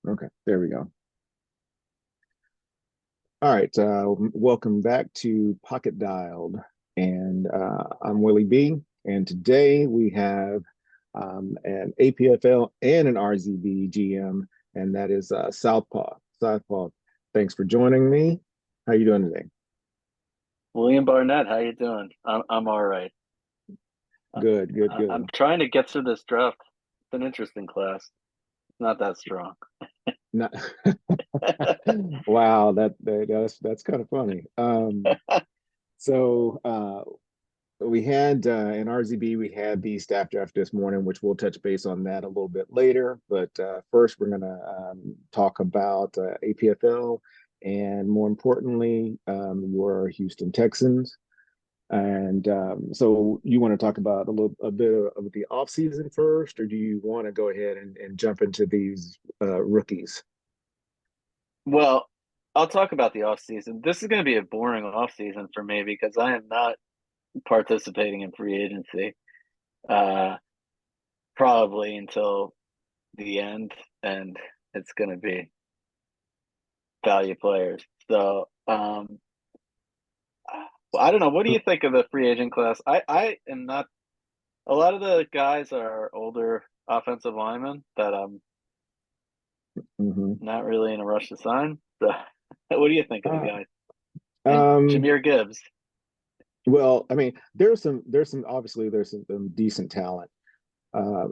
Okay, there we go. All right, welcome back to Pocket Dialed, and I'm Willie B. And today we have an APFL and an RZB GM, and that is Southpaw. Southpaw, thanks for joining me. How you doing today? William Barnett, how you doing? I'm all right. I, Good, good, I'm good. trying to get through this draft. It's an interesting class. It's not that strong. Not wow, that's kind of funny. So we had in RZB, we had the staff draft this morning, which we'll touch base on that a little bit later. But first, we're going to talk about APFL and more importantly, your Houston Texans. And so you want to talk about a bit of the offseason first, or do you want to go ahead and jump into these rookies? Well, I'll talk about the off season. This is going to be a boring off season for me because I am not participating in free agency. Uh, Probably until the end, and it's going to be value players. So, well, I don't know. What do you think of the free agent class? I am not. A lot of the guys are older offensive linemen that Mm-hmm. not really in a rush to sign. So, what do you think of the Uh, guy? And um, Jameer Gibbs. well, I mean, obviously there's some decent talent. Uh,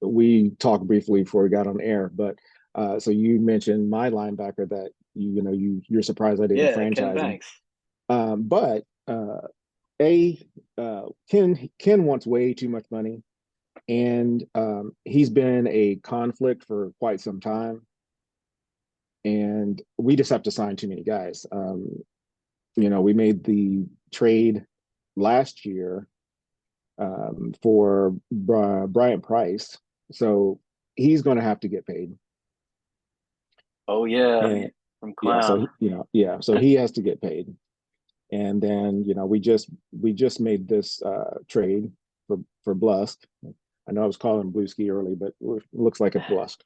we talked briefly before we got on air, but so you mentioned my linebacker that you're surprised I didn't Yeah, Ken franchise him. Banks. But a Ken wants way too much money, and he's been a conflict for quite some time, and we just have to sign too many guys. We made the trade last year for Bryant Price. So he's going to have to get paid. Oh yeah, And from yeah, so Clown. so he has to get paid. And then, we just made this trade for Blusk. I know I was calling him Blueski early, but it looks like it's Blusk.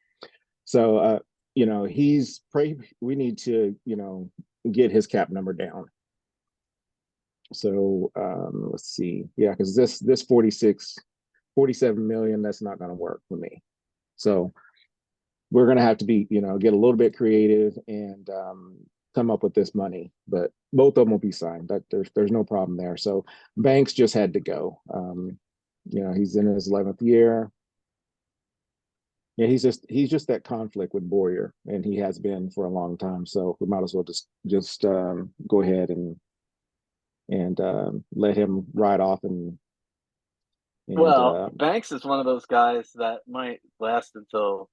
So he's pray we need to, get his cap number down. So let's see. Yeah, because this 47 million, that's not going to work for me. So we're going to have to get a little bit creative and come up with this money. But both of them will be signed. That there's no problem there. So Banks just had to go. He's in his 11th year. Yeah, he's just that conflict with Boyer, and he has been for a long time. So we might as well just go ahead and let him ride off and Well, Banks is one of those guys that might last until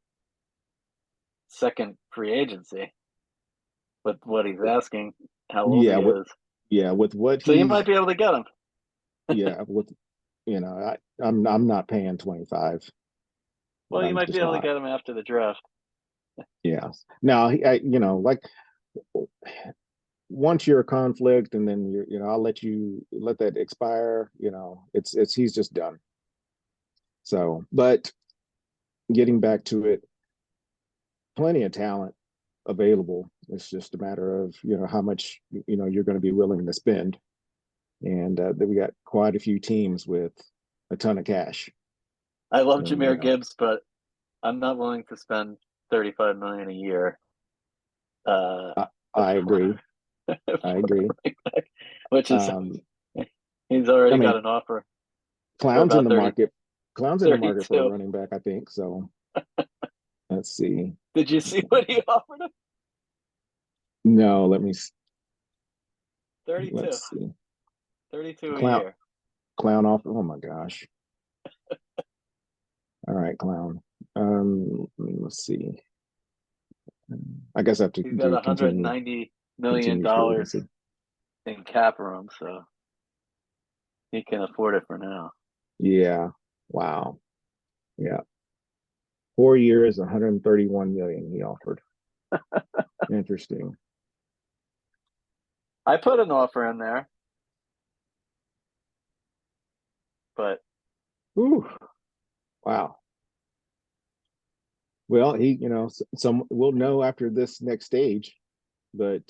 second free agency with what he's asking, how old yeah he with is. yeah with what So you might he's be able to get him. yeah with I'm not paying 25. Well, you I'm might be just able to not. get him after the draft. Yeah. Now, like once you're a conflict, and then I'll let that expire. It's he's just done. So, but getting back to it, plenty of talent available. It's just a matter of how much you're going to be willing to spend, and that we got quite a few teams with a ton of cash, I love and Jameer Gibbs, but I'm not willing to spend 35 million a year uh I, I for, agree. for I agree. running back, which is Um, he's I already got mean, an offer for clowns in about the 30 market. Clowns in the market for a 32. running back, I think. So let's see. Did you see what he offered him? No, let's 32. see. 32 a Clown year. clown off. Oh my gosh. All right, clown. Let's see. I guess I have to He's got do $190 million continue free dollars agency. in cap room, so he can afford it for now. Yeah. Wow. Yeah. 4 years, 131 million he offered. Interesting. I put an offer in there, but Ooh. Wow. Well, some we'll know after this next stage, but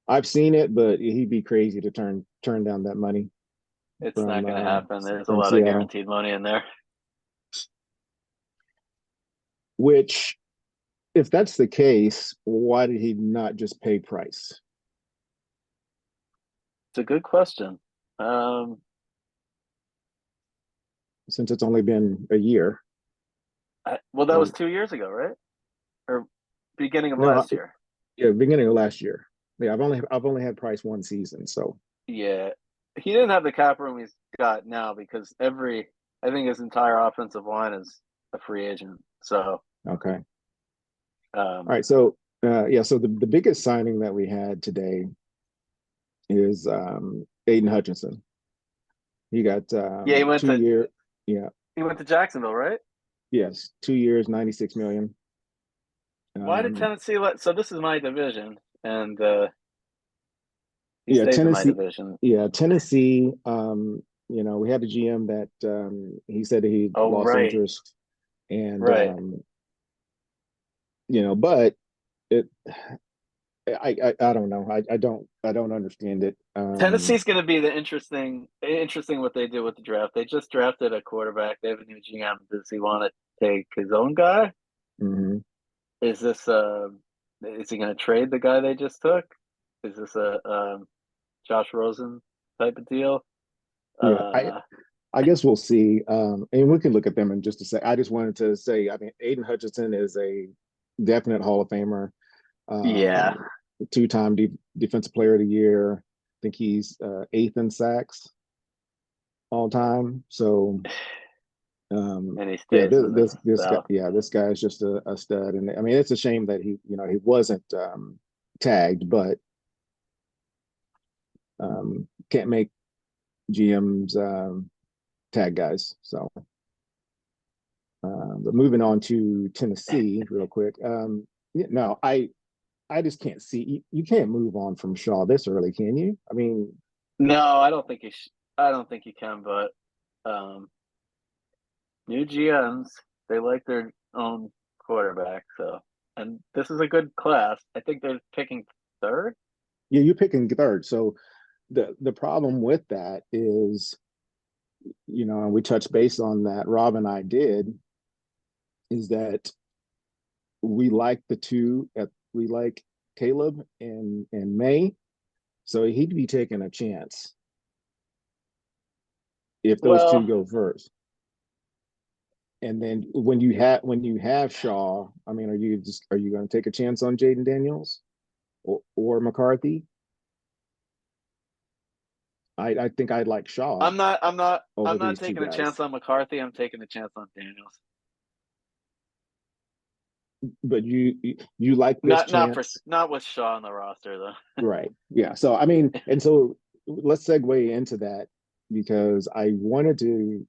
I've seen it, but he'd be crazy to turn down that money It's from not going to happen. There's a from lot of Seattle. guaranteed money in there. Which, if that's the case, why did he not just pay Price? It's a good question. Um, Since it's only been a year. well, that was Or 2 years ago, right? Or beginning of no, last year. yeah, beginning of last year. Yeah, I've only had Price one season, so Yeah, he didn't have the cap room he's got now because I think his entire offensive line is a free agent. So, okay. All um, right, so yeah, so the biggest signing that we had today is Aiden Hutchinson. He got yeah, 2 year, yeah, he went to Jacksonville, right? yes, 2 years, 96 million. Why did Um, Tennessee let? So this is my division, and he yeah, stays in my Tennessee, division. yeah, Tennessee. We had a GM that he said that he Oh, lost right, interest, and right. but it, I don't know. I don't understand it. Tennessee's going to be the interesting what they do with the draft. They just drafted a quarterback. They have a new GM. Does he want to take his own guy? Mhm. Is this is he going to trade the guy they just took? Is this a Josh Rosen type of deal? Yeah, Uh, I guess we'll see. And we can look at them in just a sec. I just wanted to say, I mean, Aiden Hutchinson is a definite Hall of Famer, yeah. um, two-time Defensive Player of the Year. I think he's eighth in sacks all time. So, And he yeah, stays in the this guy, South. yeah, this guy is just a stud. And I mean, it's a shame that he wasn't tagged, but can't make GMs tag guys. So. But moving on to Tennessee real quick. Yeah, no, I just can't see you can't move on from Shaw this early, can you? I mean, No, I don't think I don't think he can. But um, new GMs, they like their own quarterback. So, and this is a good class. I think they're picking third. yeah, you're picking third. So the problem with that is, and we touched base on that. Rob and I did, is that we like the two at we like Caleb and May, so he'd be taking a chance if those two Well, go first. And then when you have Shaw, I mean, are you going to take a chance on Jaden Daniels or McCarthy? I think I'd like Shaw I'm over not these two taking a guys. chance on McCarthy. I'm taking a chance on Daniels. But you like this chance, Not with Shaw on the roster though. right? Yeah. So I mean, and so let's segue into that because I wanted to.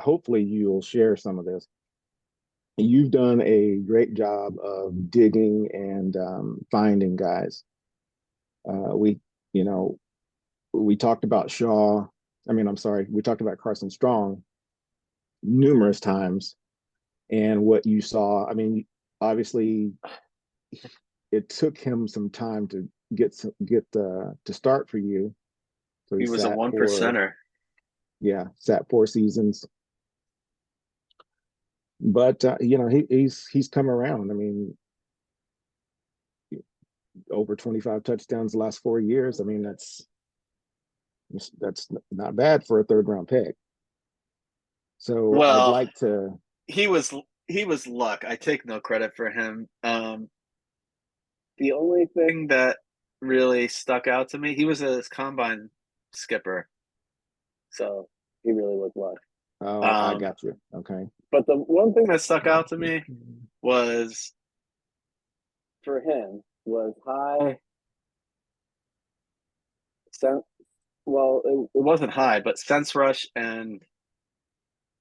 Hopefully, you'll share some of this. You've done a great job of digging and finding guys. We, you know, we talked about Shaw. I mean, I'm sorry, we talked about Carson Strong numerous times and what you saw. I mean, obviously, it took him some time to to start for you. So he He was a sat one for percenter. yeah, sat 4 seasons. But he's come around. I mean, over 25 touchdowns the last 4 years. I mean, that's not bad for a third round pick. So I'd Well, like to. he was he was luck. I take no credit for him. The only thing that really stuck out to me, he was a combine skipper, so he really was luck. Oh, I Um, got you. Okay. but the one thing that stuck out to me was for him was high. Sen- well, it wasn't high, but sense rush and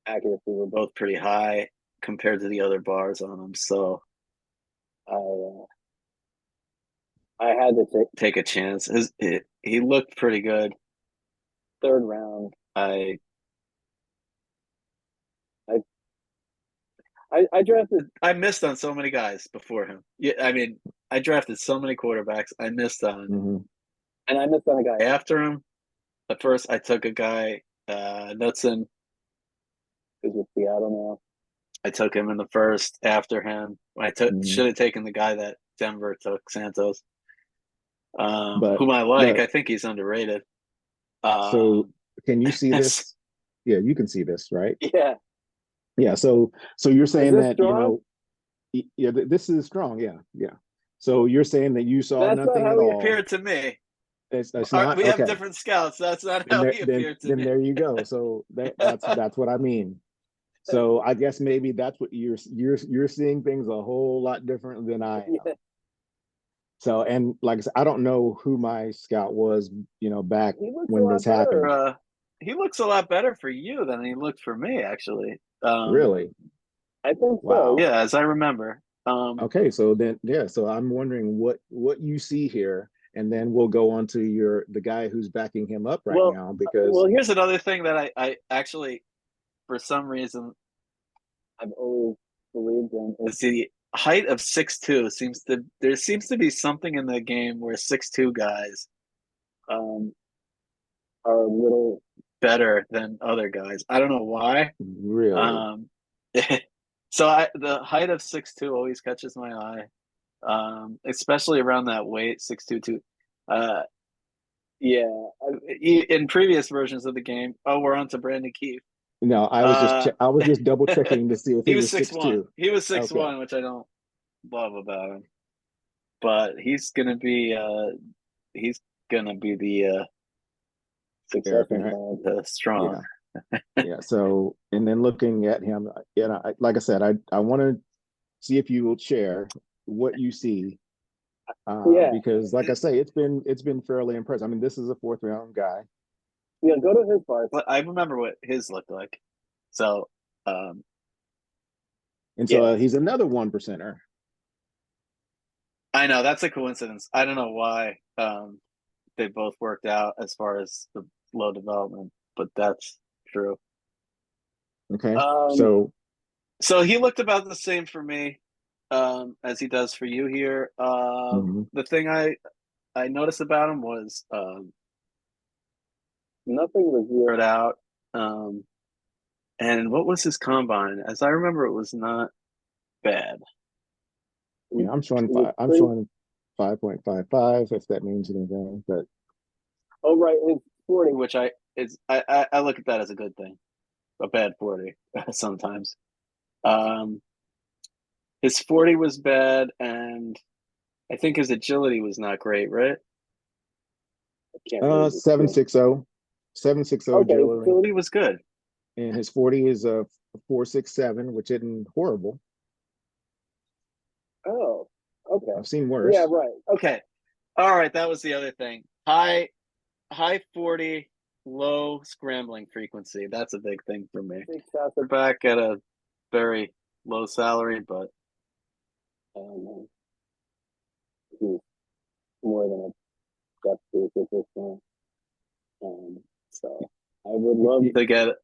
accuracy were both pretty high compared to the other bars on him. So I had to take a chance. He looked pretty good. Third round, I I drafted. I missed on so many guys before him. Yeah, I mean, I drafted so many quarterbacks. I missed on Hmm. And I missed on a guy. after him. At first, I took a guy, Knutson. Who's with Seattle I took him in the first. After him, I took Hmm. should have taken the guy that Denver took, Santos, But whom I like. but I think he's underrated. so Um, can you see this? Yeah, you can see this, right? now. Yeah. Yeah. So you're Is saying this that, strong? yeah, this is strong. Yeah, yeah. So you're saying that you saw That's not nothing how at he all. appeared to me. It's not We have okay. different scouts. That's not Then how there he then appeared to then me. there you go. So that's what I mean. So I guess maybe that's what you're seeing things a whole lot different than I am. Yeah. So, and like I said, I don't know who my scout was, back He looks a when this lot better. happened. He looks a lot better for you than he looked for me, actually. Really? I think so. Wow. Yeah, as I remember. Okay, so then yeah, so I'm wondering what you see here, and then we'll go on to the guy who's backing him up right Well, now because here's another thing that I actually, for some reason, I've always believed in. the height of 6'2" seems to be something in the game where 6'2" guys Um, are a little. better than other guys. I don't know why. really, Um, so the height of 6'2" always catches my eye, especially around that weight 6'2". Yeah. In previous versions of the game. Oh, we're on to Brandon Keefe. no, Uh, I was just double checking to see if he he was was six six one. two. He was six Okay, one, which I don't love about him. But he's gonna be the Succession American, plan. strong. yeah, yeah. So, and then looking at him, like I said, I want to see if you will share what you see, Yeah. because like I say, it's been fairly impressive. I mean, this is a fourth round guy, Yeah. Go to his parts. But I remember what his looked like. So um, and so Yeah. he's another 1%er. I know that's a coincidence. I don't know why they both worked out as far as the low development, but that's true. Okay, Um. so So he looked about the same for me as he does for you here. mhm. The thing I noticed about him was Nothing was real. it out. Um, and what was his combine? As I remember, it was not bad. Yeah, It was I'm pretty. showing 5.55 if that means anything, but Oh right. His 40. Which I look at that as a good thing. A bad 40 sometimes. Um, his 40 was bad, and I think his agility was not great, right? I can't read this seven thing. six zero, 760 Okay. agility, Agility was good. and his 40 is a 467, which isn't horrible. Oh. Okay. I've seen Yeah. worse. Right. Okay. All right, that was the other thing. High 40, low scrambling frequency. That's a big thing for me. We're back at a very low salary, but I don't know. He's more than a depth piece at this point. So I would love to get a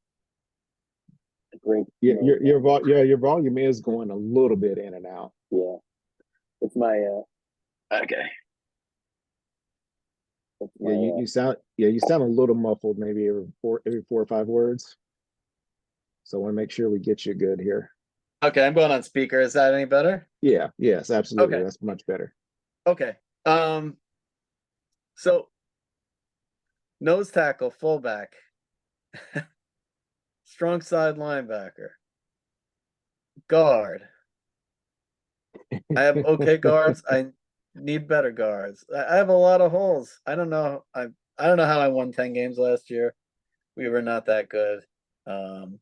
great. Your volume is going a little bit in and out. Yeah. It's my. okay. It's Yeah, my. you sound a little muffled, maybe every four or five words. So I want to make sure we get you good here. Okay, I'm going on speaker. Is that any better? Yeah, yes, absolutely. Okay. That's much better. Okay. So nose tackle, fullback, strong side linebacker, guard. I have okay guards. I need better guards. I have a lot of holes. I don't know. I don't know how I won 10 games last year. We were not that good. And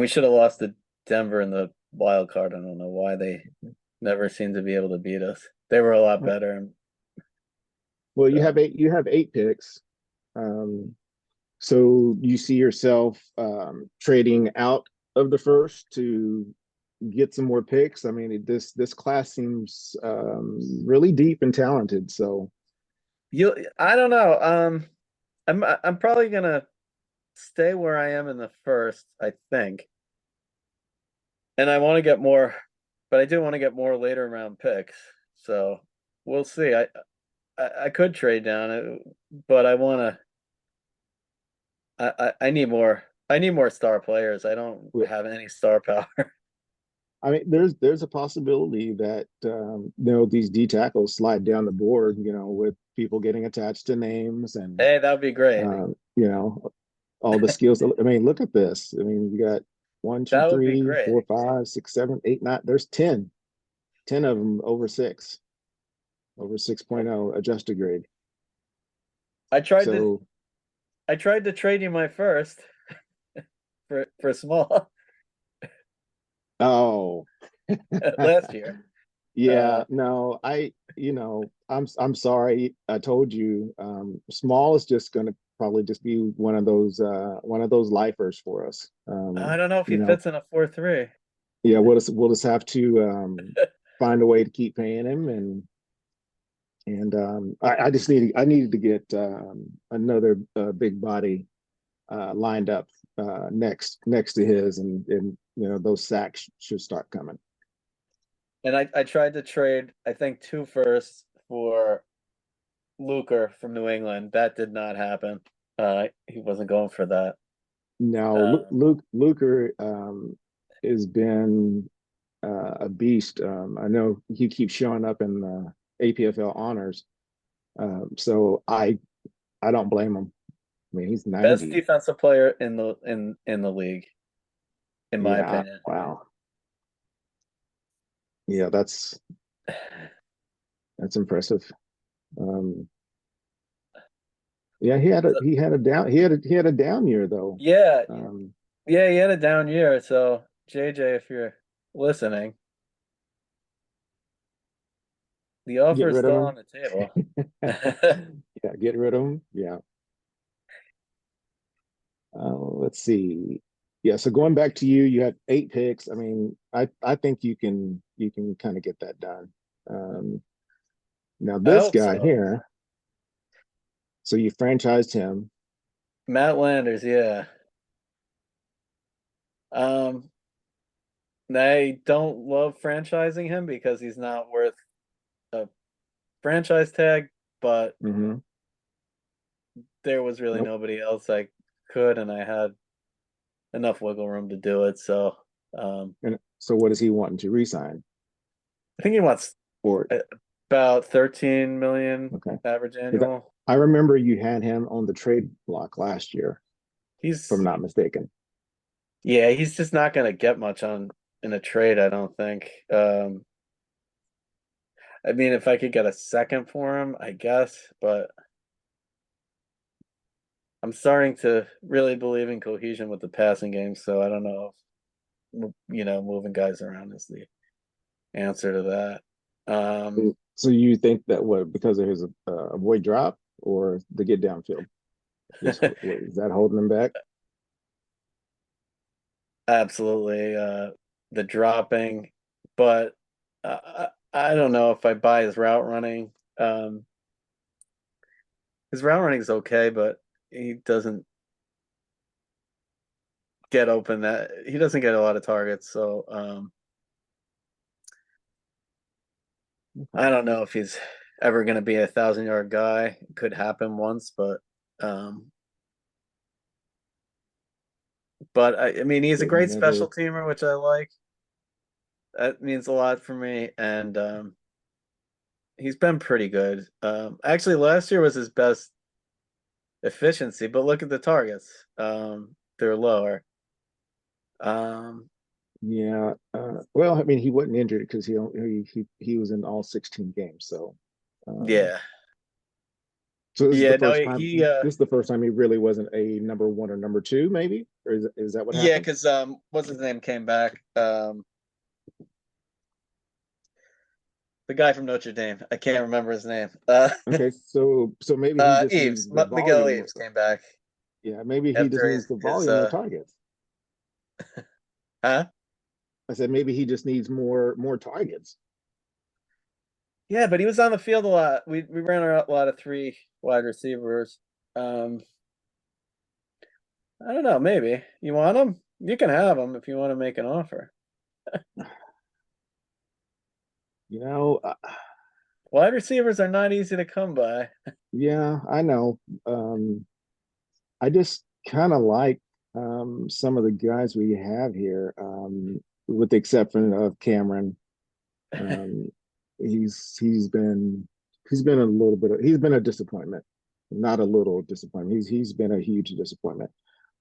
we should have lost to Denver in the wild card. I don't know why they never seem to be able to beat us. They were a lot better. Well, you have eight picks. So you see yourself trading out of the first to get some more picks. I mean, this class seems really deep and talented. So I don't know. I'm probably gonna stay where I am in the first, I think. and I want to get more, but I do want to get more later round picks. So we'll see. I could trade down, but I want to. I need more. I need more star players. I don't have any star power. I mean, there's a possibility that these D tackles slide down the board, with people getting attached to names and Hey, that would be great. All the skills. I mean, look at this. I mean, you got one, two, That would be three, great. 4, 5, 6, 7, 8, 9. There's 10 of them over 6.0 adjusted grade. I tried to So, I tried to trade you my first for small oh, last year. yeah, no, I'm sorry. I told you, small is just going to probably just be one of those lifers for us. I don't know if he You know, fits in a 4-3. yeah, we'll just have to find a way to keep paying him, and I needed to get another big body lined up next to his, and those sacks should start coming. And I tried to trade, I think, 2 firsts for Luker from New England. That did not happen. He wasn't going for that. Now, Luker has been a beast. I know he keeps showing up in the APFL honors, so I don't blame him. I mean, he's Best 90. defensive player in the league, in my Yeah, opinion. wow. Yeah, that's impressive. Um, yeah, he had a down year though. Yeah, Um, yeah, he had a down year. So JJ, if you're listening, the get offer is rid of still him. on the table. Yeah, get rid of him. Yeah. Let's see. Yeah, so going back to you, you had 8 picks. I mean, I think you can kind of get that done. Um, Now I this hope guy so. here, so you franchised him. Matt Landers, yeah. Um, I don't love franchising him because he's not worth a franchise tag, but Mm-hmm. there was really Nope. nobody else I could, and I had enough wiggle room to do it. So And so what is he wanting to resign? I think he wants Or about 13 million okay. average 'Cause annual. I remember you had him on the trade block last year, if I'm He's not mistaken. Yeah, he's just not gonna get much on in a trade, I don't think. I mean, if I could get a second for him, I guess, but I'm starting to really believe in cohesion with the passing game, so I don't know if moving guys around is the answer to that. So you think that what, because of his avoid drop or to get downfield? Just what, is that holding him back? Absolutely, the dropping, but I don't know if I buy his route running. His route running is okay, but he doesn't get open, that he doesn't get a lot of targets, so I don't know if he's ever going to be 1,000-yard guy. It could happen once, um but I mean, he's a So you great special never. teamer, which I like. That means a lot for me, and he's been pretty good. Actually, last year was his best efficiency, but look at the targets. They're lower. Um, Yeah. Well, I mean, he wasn't injured because he was in all 16 games. Um, yeah, so this is the yeah. No, first time. This is the first time he really wasn't a number one or number two, maybe, or is that what yeah, happened? because what's his name came back. The guy from Notre Dame. I can't remember his name. Okay, so maybe he just needs the Miguel volume. Eaves came back Yeah, maybe he just after needs the his volume of targets. huh? I said maybe he just needs more targets. Yeah, but he was on the field a lot. We ran a lot of 3 wide receivers. Um, I don't know. Maybe you want him. You can have him if you want to make an offer. You know, Wide receivers are not easy to come by. yeah, I know. I just kind of like some of the guys we have here, with the exception of Cameron. Um, he's been a little bit he's been a disappointment, not a little disappointment. He's been a huge disappointment.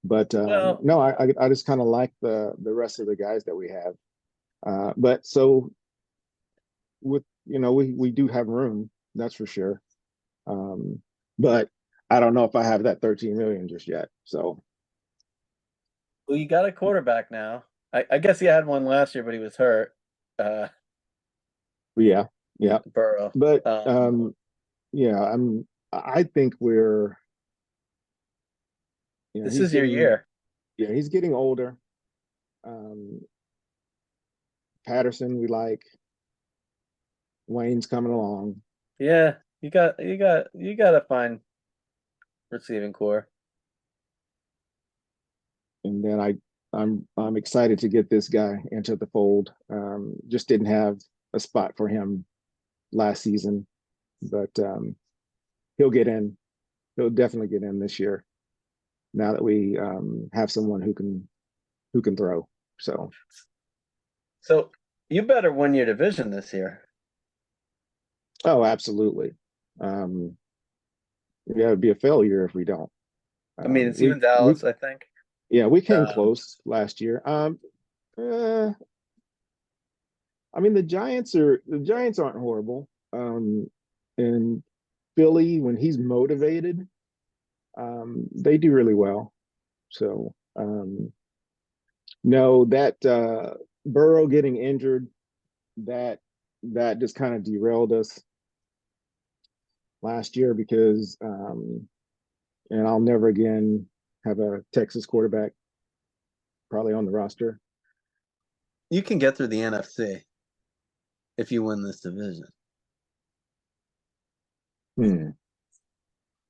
But Well, no, I just kind of like the rest of the guys that we have. But so with we do have room, that's for sure. Um, but I don't know if I have that 13 million just yet. So well, you got a quarterback now. I guess he had one last year, but he was hurt. Uh, yeah, yeah. Burrow. But yeah, I think we're This he's is your getting, year. yeah, he's getting older. Um, Patterson, we like. Wayne's coming along. Yeah, you got to find receiving core. And then I'm excited to get this guy into the fold. Just didn't have a spot for him last season, but he'll get in. He'll definitely get in this year. Now that we have someone who can throw. So you better win your division this year. Oh, absolutely. Yeah, it'd be a failure if we don't. I mean, it's you We and Dallas, I think. yeah, we came Um, close last year. Uh, I mean, the Giants aren't horrible. And Philly, when he's motivated, they do really well. So no, that Burrow getting injured, that that just kind of derailed us last year because and I'll never again have a Texas quarterback probably on the roster. you can get through the NFC if you win this division. Hmm.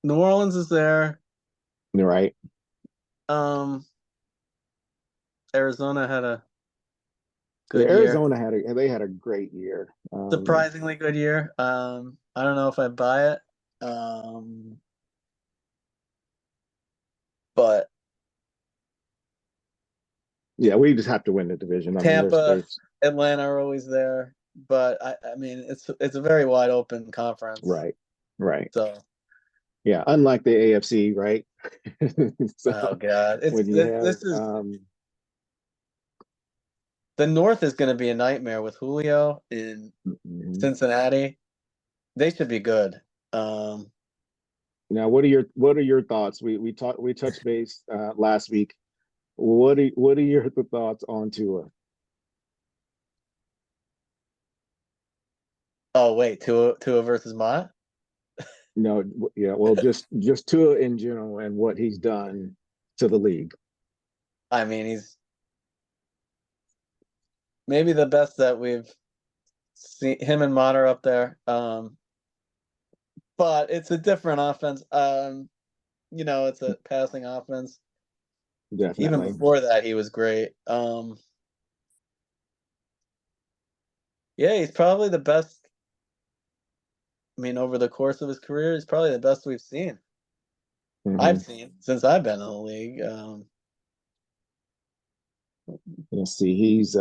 New Orleans is there. You're right. Um, Arizona had a Yeah, good year. Arizona had a great year. Surprisingly good year. I don't know if I buy it. Um, but Yeah, we just have to win the division. I mean, Tampa, there's Atlanta are always there. But I mean, it's a very wide open conference. right, right. So, Yeah, unlike the AFC, right? oh So God, when you have this is the North is going to be a nightmare with Julio in mhm. Cincinnati. They should be good. Um, Now what are your thoughts? We touched base last week. What are your thoughts on Tua? oh wait, Tua versus Mott. No, yeah, well, just Tua in general and what he's done to the league. I mean, he's maybe the best that we've seen. Him and Mott are up there. But it's a different offense. It's a passing offense. Even Definitely. before that, he was great. Yeah, he's probably the best. I mean, over the course of his career, he's probably the best we've seen. Hmm. I've seen since I've been in the league. Let's see. He's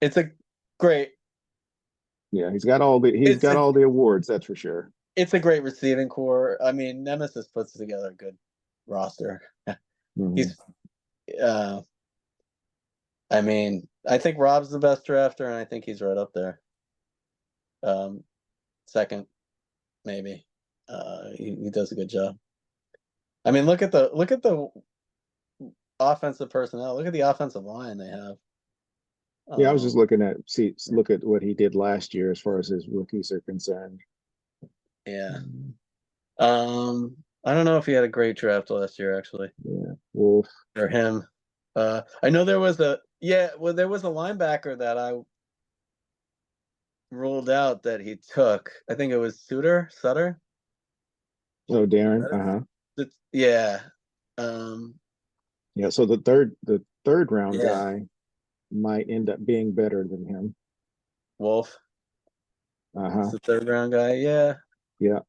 It's a great. yeah, he's It's got a all the awards, that's for sure. it's a great receiving core. I mean, Nemesis puts together a good roster. Hmm. He's. Uh, I mean, I think Rob's the best drafter, and I think he's right up there. Um, Second, maybe. He does a good job. I mean, look at the offensive personnel. Look at the offensive line they have. Yeah, I was just Um, looking at look at what he did last year as far as his rookies are concerned. yeah. I don't know if he had a great draft last year, actually, Yeah, Wolf. or him. I know there was there was a linebacker that I ruled out that he took. I think it was Sutter. Oh, Is Darren. that Uh-huh. yeah. Um, Yeah. So third round Yeah. guy might end up being better than him. Wolf. Uh-huh. It's the third round guy. Yeah. Yeah.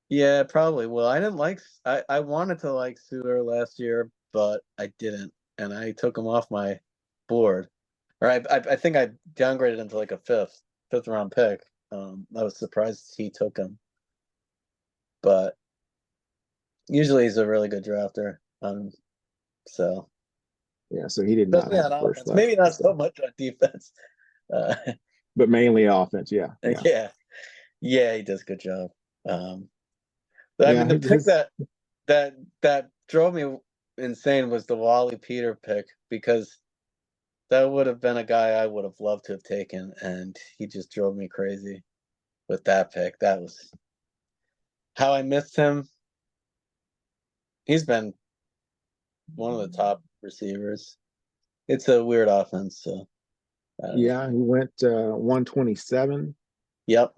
Yeah, probably. Well, I didn't like. I wanted to like Suter last year, but I didn't, and I took him off my board. Or I think I downgraded him to like a fifth round pick. I was surprised he took him, but usually he's a really good drafter. So Yeah. So he did not especially have on a first offense, last maybe not year, so much on defense. Uh, but mainly offense. Yeah. Yeah. yeah, yeah, he does a good job. But I Yeah. mean, the pick that drove me insane was the Wally Peter pick, because that would have been a guy I would have loved to have taken, and he just drove me crazy with that pick. That was how I missed him. He's been one of the top receivers. It's a weird offense, so I don't know. Yeah. He went 127. Yep.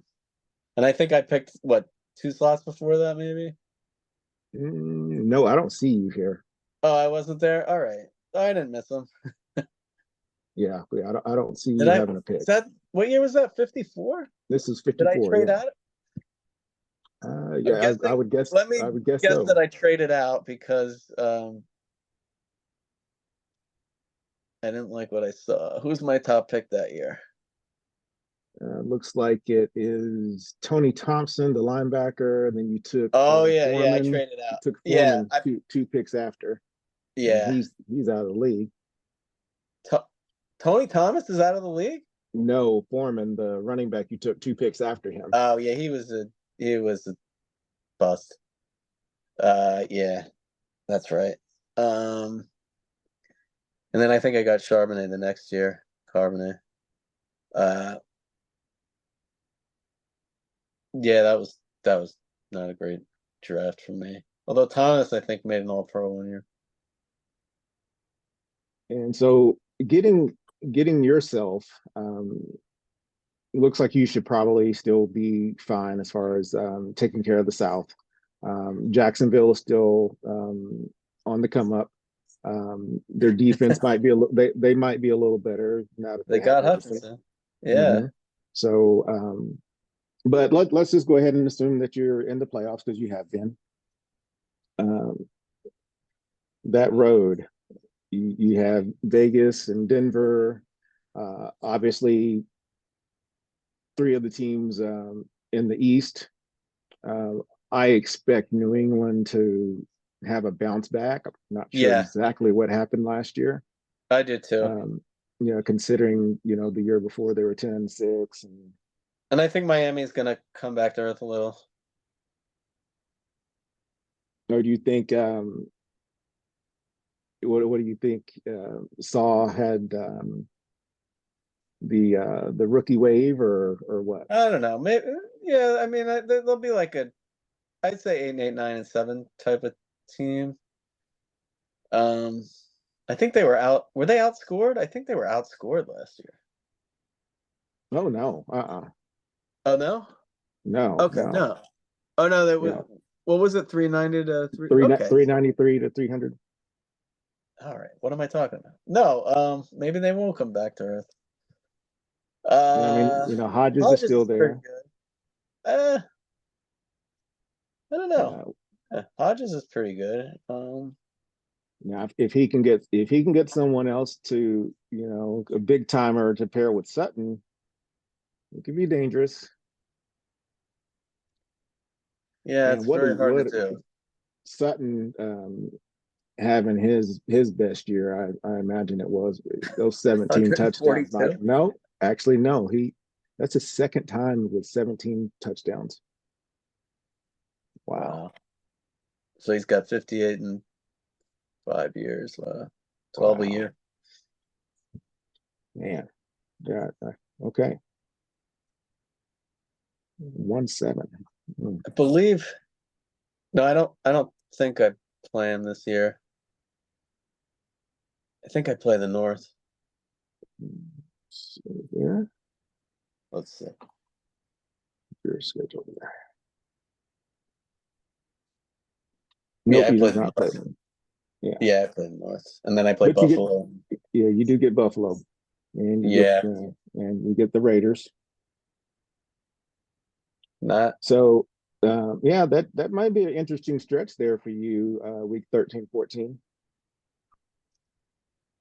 And I think I picked what, 2 slots before that, maybe? No, I don't see you here. Oh, I wasn't there. All right. I didn't miss him. Yeah. I don't see Did you I? having a pick. Is that what year was that? 54? This is Did I 54. trade Yeah. out? I'm Yeah. I guessing. would guess. Let me I would guess guess so. that I traded out because I didn't like what I saw. Who's my top pick that year? Looks like it is Tony Thompson, the linebacker. And then you took Oh yeah, I Foreman. traded You out. took Yeah, Foreman two picks after, and yeah. he's out of the league. Tony Thomas is out of the league? No, Foreman, the running back, you took two picks after him. Oh yeah, he was a bust. Yeah, that's right. And then I think I got Charbonnet the next year. Carbonet. Yeah, that was not a great draft for me. Although Thomas, I think, made an All-Pro one year. And so getting yourself looks like you should probably still be fine as far as taking care of the South. Jacksonville is still on the come up. Their defense might be they might be a little better now that They they have got everything. Hutchinson. Yeah. Mm-hmm. So, but let's just go ahead and assume that you're in the playoffs because you have been. That road, you have Vegas and Denver. Obviously, three of the teams in the East. Uh, I expect New England to have a bounce back. I'm not sure Yeah, exactly what happened last year. I did too. Considering the year before they were 10-6, And I think Miami's gonna come back to earth a little. or do you think what do you think Saw had the rookie wave or what? I don't know. Maybe, yeah. I mean, they'll be like I'd say 8, 9, and 7 type of team. I think they were out. Were they outscored? I think they were outscored last year. Oh no, Oh no. no, Okay, no, no. Oh no, that was. no. What was it? 390 to 3. Three Okay. 393 to 300. All right. What am I talking about? No. Maybe they won't come back to earth. Yeah, I mean, Hodges is Hodges still is pretty there. good. I don't know. Uh, Hodges is pretty good. Now, if he can get someone else to, a big timer to pair with Sutton, it could be dangerous. Yeah, And it's what very hard to what do. Sutton having his best year, I imagine it was those 17 touchdowns. 142. No, actually, no. That's his second time with 17 touchdowns. Wow. Wow. So he's got 58 in 5 years. 12 a Wow. year. Man. Yeah. Okay. 1-7. I believe. No, I don't think I play him this year. I think I play the North. Yeah. Let's see. Your schedule there. Yeah, Nope, I he play does the not play North. them. Yeah, I played North, and then I played But you get, Buffalo. yeah, you do get Buffalo, and Yeah, and you get the Raiders. not. So, yeah, that might be an interesting stretch there for you, week 13, 14.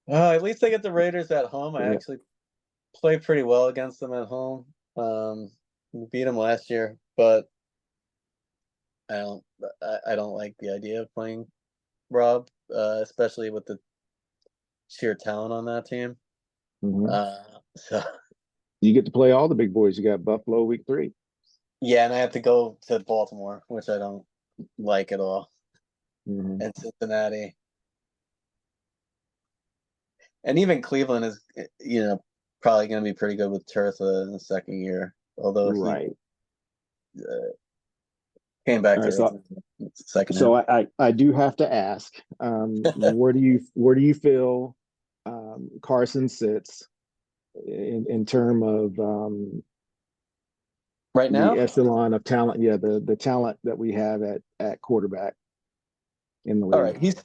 At least I get the Raiders at home. I Yeah. actually play pretty well against them at home. We beat them last year, but I don't. I don't like the idea of playing Rob, especially with the sheer talent on that team. Mhm. So You get to play all the big boys. You got Buffalo week 3. yeah, and I have to go to Baltimore, which I don't like at all, Mhm. and Cincinnati, and even Cleveland is, probably going to be pretty good with Turtha in the second year, although he Right. came back All to right. earth So, in the second so half. I do have to ask, where do you feel Carson sits in term of Right the now, echelon of talent? Yeah, the talent that we have at quarterback in the all right, league.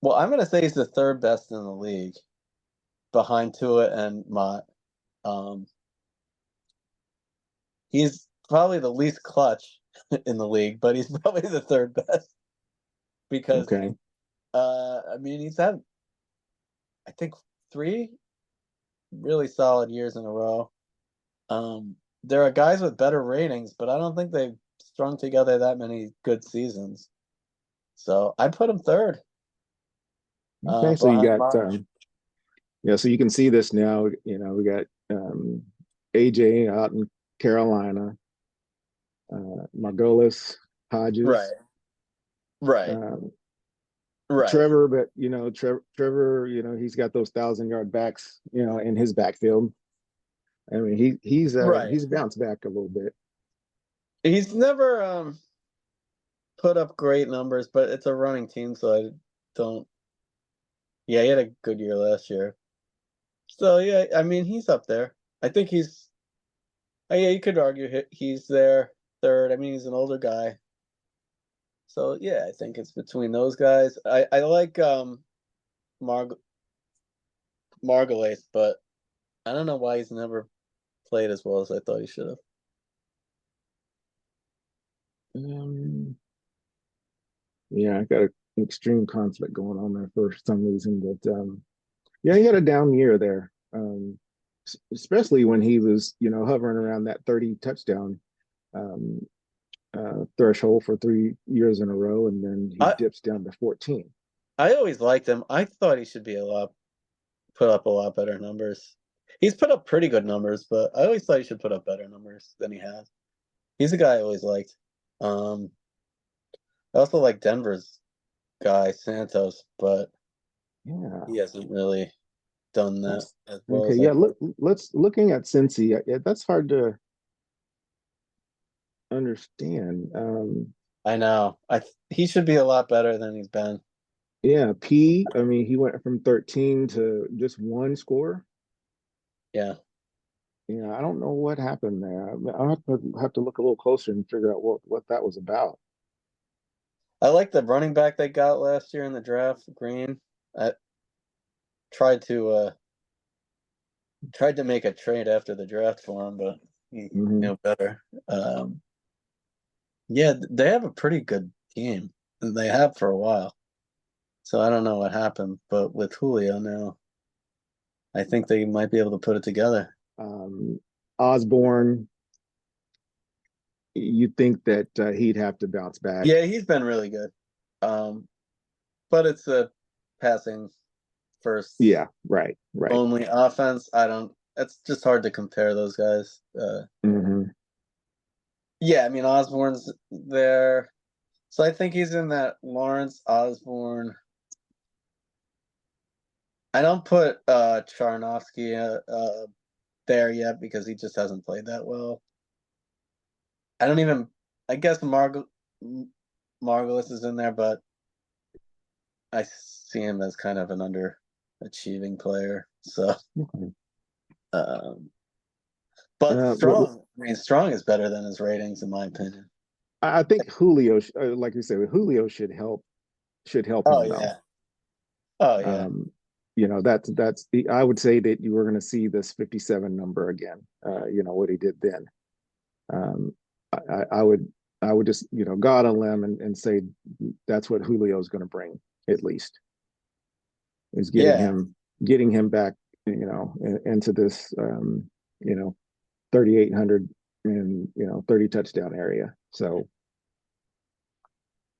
I'm going to say he's the third best in the league, behind Tua and Mott. Um, he's probably the least clutch in the league, but he's probably the third best because, Okay. I mean, he's had, I think, 3 really solid years in a row. There are guys with better ratings, but I don't think they've strung together that many good seasons. So I put him third, Okay. So you behind got Mott. yeah. So you can see this now. You know, we got AJ out in Carolina, Margolis, Right, Hodges, right, um, right, Trevor. But Trevor, he's got those 1,000-yard backs, in his backfield. I mean, right. he's bounced back a little bit. He's never put up great numbers, but it's a running team, so I don't. Yeah, he had a good year last year. So yeah, I mean he's up there. I think he's. Yeah, you could argue he's there third. I mean he's an older guy, so yeah, I think it's between those guys. I like Marg Margolace, but I don't know why he's never played as well as I thought he should have. Um, yeah, I got an extreme conflict going on there for some reason, but yeah, he had a down year there, especially when he was, hovering around that 30 touchdown um, threshold for 3 years in a row, and then he I dips down to 14. I always liked him. I thought he should be put up a lot better numbers. He's put up pretty good numbers, but I always thought he should put up better numbers than he has. He's a guy I always liked. Um, I also like Denver's guy Santos, but Yeah. he hasn't really done that That's as well okay. as I Yeah, thought. let's looking at Cincy. Yeah, that's hard to understand. I know. He should be a lot better than he's been. Yeah, I mean, he went from 13 to just 1 score. Yeah. Yeah, I don't know what happened there. I'll have to look a little closer and figure out what that was about. I like the running back they got last year in the draft, Green. I tried to make a trade after the draft for him, but he Hmm. knew better. Yeah, they have a pretty good team. And they have for a while. So I don't know what happened, but with Julio now, I think they might be able to put it together. Um, Osborne, you'd think that he'd have to bounce back. Yeah, he's been really good. Um, but it's a passing first Yeah, right. only offense. It's just hard to compare those guys. Hmm. Yeah, I mean Osborne's there. So I think he's in that Lawrence Osborne. I don't put Charnovsky there yet because he just hasn't played that well. I don't even. I guess Margolis is in there, but I see him as kind of an underachieving player. So, Okay. um, but Well, Strong. I mean, Strong is better than his ratings, in my opinion. I think Julio, like you said, Julio should help should help Oh him though. yeah. Oh yeah. You know, that's I would say that you were going to see this 57 number again. You know what he did then. Um, I would just, you know, God on limb and say that's what Julio is going to bring at least, is Yeah. getting him back, you know, into this, you know, 3,800 and, you know, 30 touchdown area. So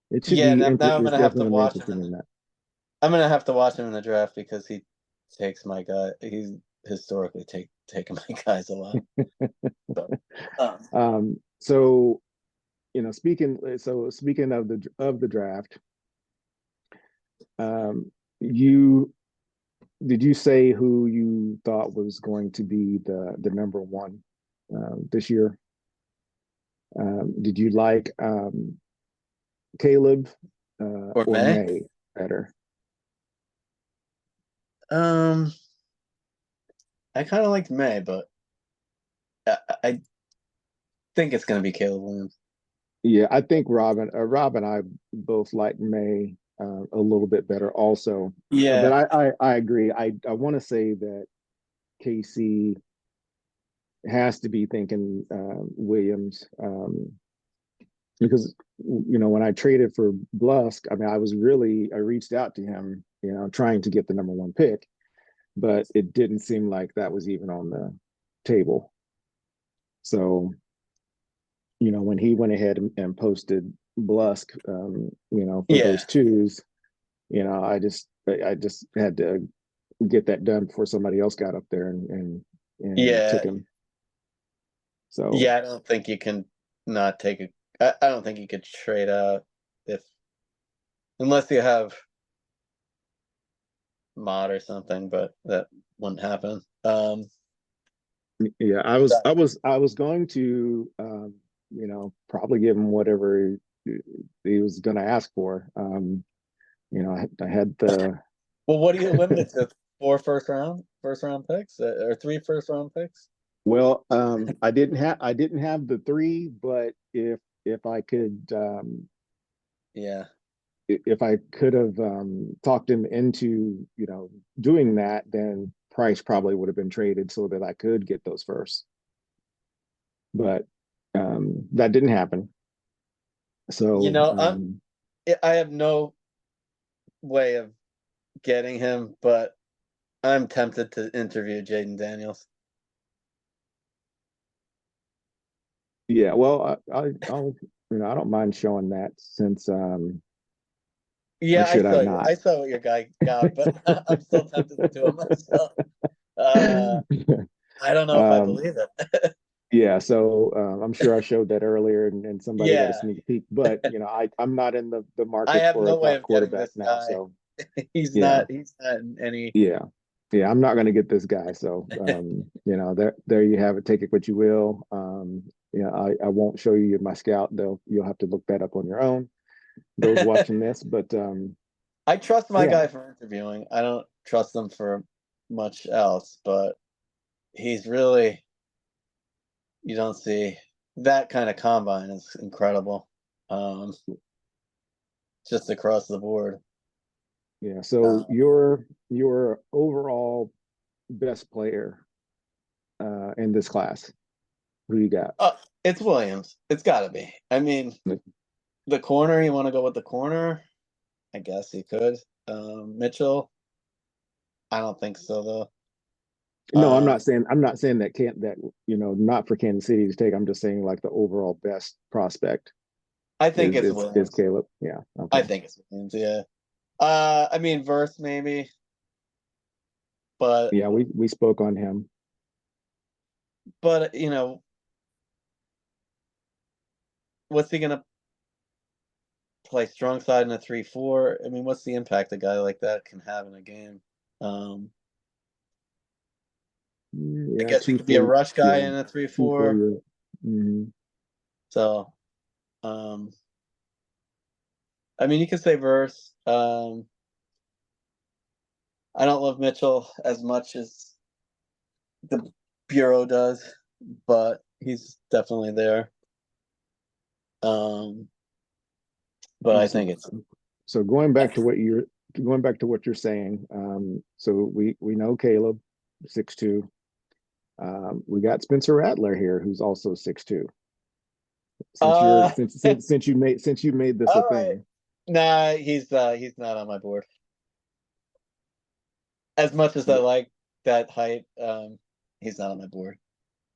it should Yeah. be Now I'm it's gonna have to definitely watch him interesting in that. I'm gonna have to watch him in the draft because he takes my guy. He's historically taking my guys a lot. So, So you know, speaking of the draft, you did you say who you thought was going to be the number one this year? Did you like Caleb or or May. May better? I kind of liked May, but I think it's gonna be Caleb Williams. Yeah, I think Rob and I both like May a little bit better also. Yeah. But I agree. I want to say that KC has to be thinking Williams, because you know when I traded for Blusk, I mean I reached out to him, you know, trying to get the number one pick, but it didn't seem like that was even on the table. So you know when he went ahead and posted Blusk, you know, for Yeah. those twos, you know, I just had to get that done before somebody else got up there and Yeah. took him. So Yeah. I don't think you can not take a. I don't think you could trade out if unless you have mod or something, but that wouldn't happen. yeah, I was going to you know, probably give him whatever he was going to ask for. You know, I had the Well, what do you limit it to? 4 first round picks, or 3 first round picks? well, I didn't have the three, but if I could Yeah. if I could have talked him into, you know, doing that, then Price probably would have been traded so that I could get those first. But that didn't happen. You So know, I have no way of getting him, but I'm tempted to interview Jaden Daniels. yeah, well, I'll you know I don't mind showing that since or Yeah, should I I not? saw what your guy got, but I'm still tempted to do it myself. I don't know if I um, believe it. yeah, so I'm sure I showed that earlier and somebody got a Yeah, sneak peek, but you know I'm not in the I market have for a no way top of getting quarterback this now, guy. so He's yeah, not. He's not in any. yeah. Yeah, I'm not going to get this guy. So, you know, there you have it. Take it what you will. You know, I won't show you my scout though. You'll have to look that up on your own. Those watching this, but I trust my yeah, guy for interviewing. I don't trust him for much else, but he's really. You don't see that kind of combine is incredible. Just across the board. yeah. So Uh, your overall best player in this class, who you got? uh, it's Williams. It's got to be. I mean, the corner. You want to go with the corner? I guess you could. Mitchell. I don't think so though. No, Um, I'm not saying that can't that you know not for Kansas City to take. I'm just saying like the overall best prospect I think it's is Williams. Caleb. Yeah. I Okay. think it's Williams. Yeah. I mean, Verse maybe, but Yeah, we spoke on him. you know, what's he gonna play strong side in a 3-4? I mean, what's the impact a guy like that can have in a game? Um, I Yeah, guess he could be a rush guy yeah, in a 240. 3-4. Mm-hmm. So, um, I mean, you could say Verse. I don't love Mitchell as much as the Bureau does, but he's definitely there. Um, but Yeah, I think it's So going back to what you're saying. So we know Caleb, 6'2". We got Spencer Rattler here, who's also 6'2". Uh, Since you made this a all right. thing. Nah, he's not on my board. As much as I like that height, he's not on my board.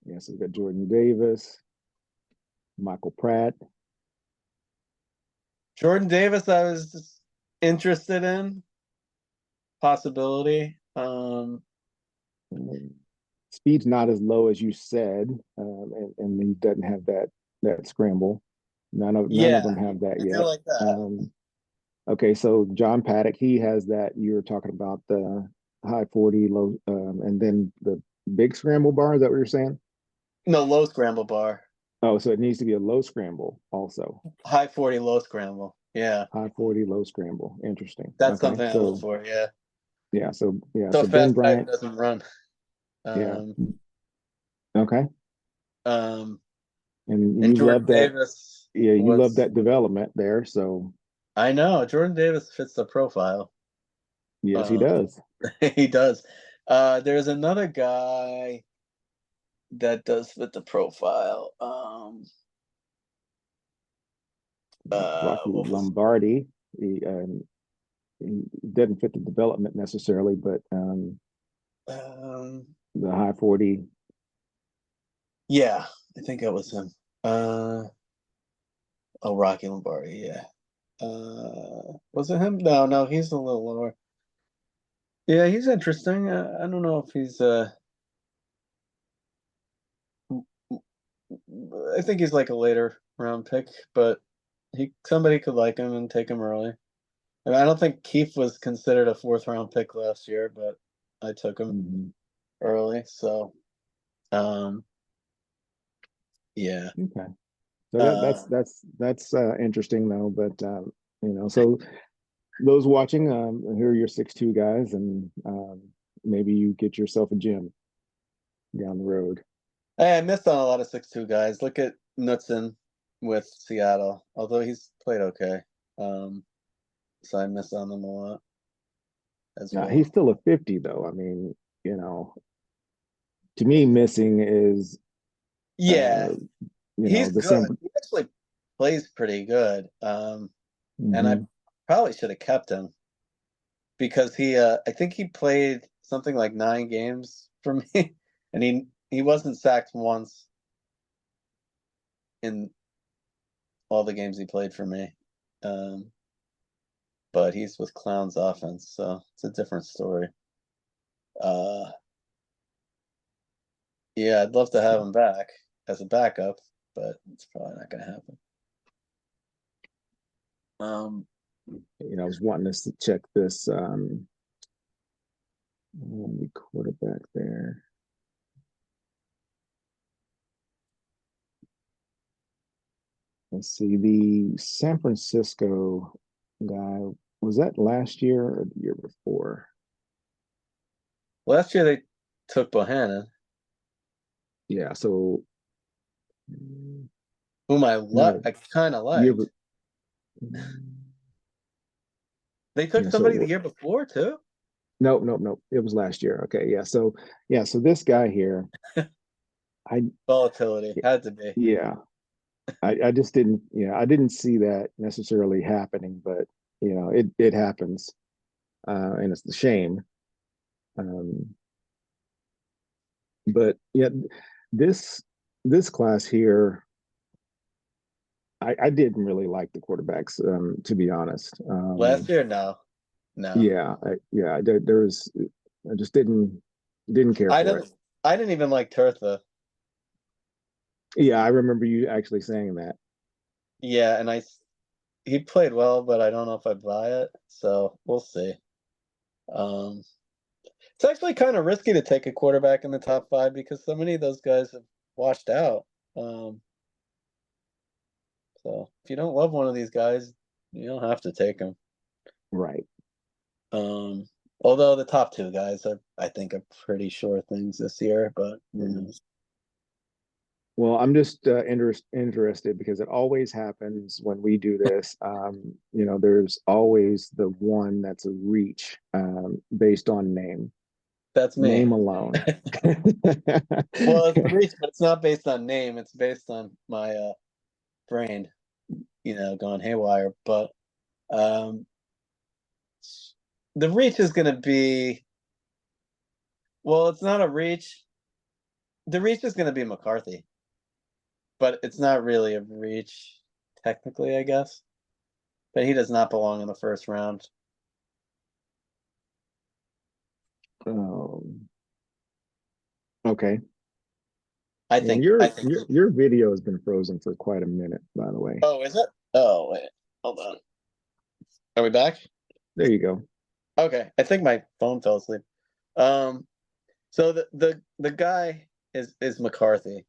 Yeah, so we got Jordan Davis, Michael Pratt. Jordan Davis, I was just interested in possibility. Speed's not as low as you said, and he doesn't have that scramble. None of Yeah, them have that I yet. feel like that. Okay, so John Paddock, he has that. You were talking about the high 40, low, and then the big scramble bar. Is that what you're saying? No, low scramble bar. Oh, so it needs to be a low scramble also. High 40, low scramble. Yeah, High 40, low scramble. Interesting. that's Okay, something I look so for. Yeah, yeah, so so Ben fast guy who Bryant. doesn't run. Yeah. Um, Okay. um, And and you Jordan love that. Davis Yeah, you love was. that development there. So I know Jordan Davis fits the profile. yes, he Um, does. he does. There's another guy that does fit the profile. Rocky What was Lombardi. He doesn't fit the development necessarily, but um the high 40. yeah, I think it was him. Oh, Rocky Lombardi, yeah. Was it him? No, he's a little lower. Yeah, he's interesting. I don't know if he's I think he's like a later round pick, but somebody could like him and take him early. I mean, I don't think Keith was considered a fourth round pick last year, but I took him Mhm. early, so um yeah. Okay. So Uh that's interesting though. But so those watching, here are your 6'2" guys, and maybe you get yourself a gym down the road. I missed on a lot of 6'2" guys. Look at Knutson with Seattle, although he's played okay. Um, so I missed on them a lot as He's well. still a 50 though. I mean, you know, to me, missing is Yeah, uh, he's the good. same. He actually plays pretty good. And I Mhm. probably should have kept him because I think he played something like 9 games for me, and he wasn't sacked once in all the games he played for me. Um, but he's with Clown's offense, so it's a different story. Uh, yeah, I'd love to have him back as a backup, but it's probably not going to happen. I was wanting us to check this quarterback there. Let's see, the San Francisco guy, was that last year or the year before? Last year they took Bohannon, Yeah, so whom no, I kind of year. liked. They took Yeah, somebody the so year before too. nope. It was last year. Okay, so this guy here, I Volatility had to be. yeah, I just didn't, I didn't see that necessarily happening, but it happens, and it's a shame. Um, but yeah, this this class here, I didn't really like the quarterbacks, to be honest. Last year, no. There's I just didn't care I for didn't. it. I didn't even like Turtha. Yeah, I remember you actually saying that. Yeah, and he played well, but I don't know if I buy it. So we'll see. Um, it's actually kind of risky to take a quarterback in the top 5 because so many of those guys have washed out. Um, so if you don't love one of these guys, you don't have to take them. Right. Um, although the top 2 guys I think are pretty sure things this year, but who Yeah. knows? Well, I'm just interested because it always happens when we do this. There's always the one that's a reach based on name, That's me. name alone. Well, it's a reach, but it's not based on name. It's based on my brain, going haywire. But um, the reach is going to be, well, it's not a reach. The reach is going to be McCarthy, but it's not really a reach technically, I guess. But he does not belong in the first round. Okay. I And think. your I think. your your video has been frozen for quite a minute, by the way. Oh, is it? Oh, wait. Hold on. Are we back? There you go. Okay. I think my phone fell asleep. Um, so the guy is McCarthy.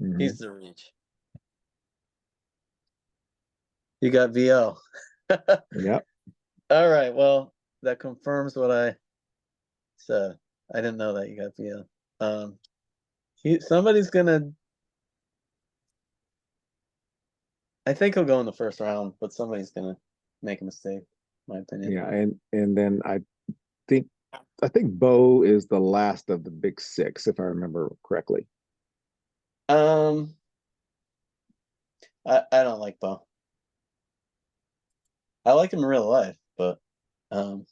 Mhm. He's the reach. You got VO. Yep. All right. Well, that confirms what I said. I didn't know that you got VO. Somebody's gonna. I think he'll go in the first round, but somebody's gonna make a mistake. My opinion. Yeah, and then think I think Bo is the last of the big six, if I remember correctly. Um, I don't like Bo. I like him in real life, but um,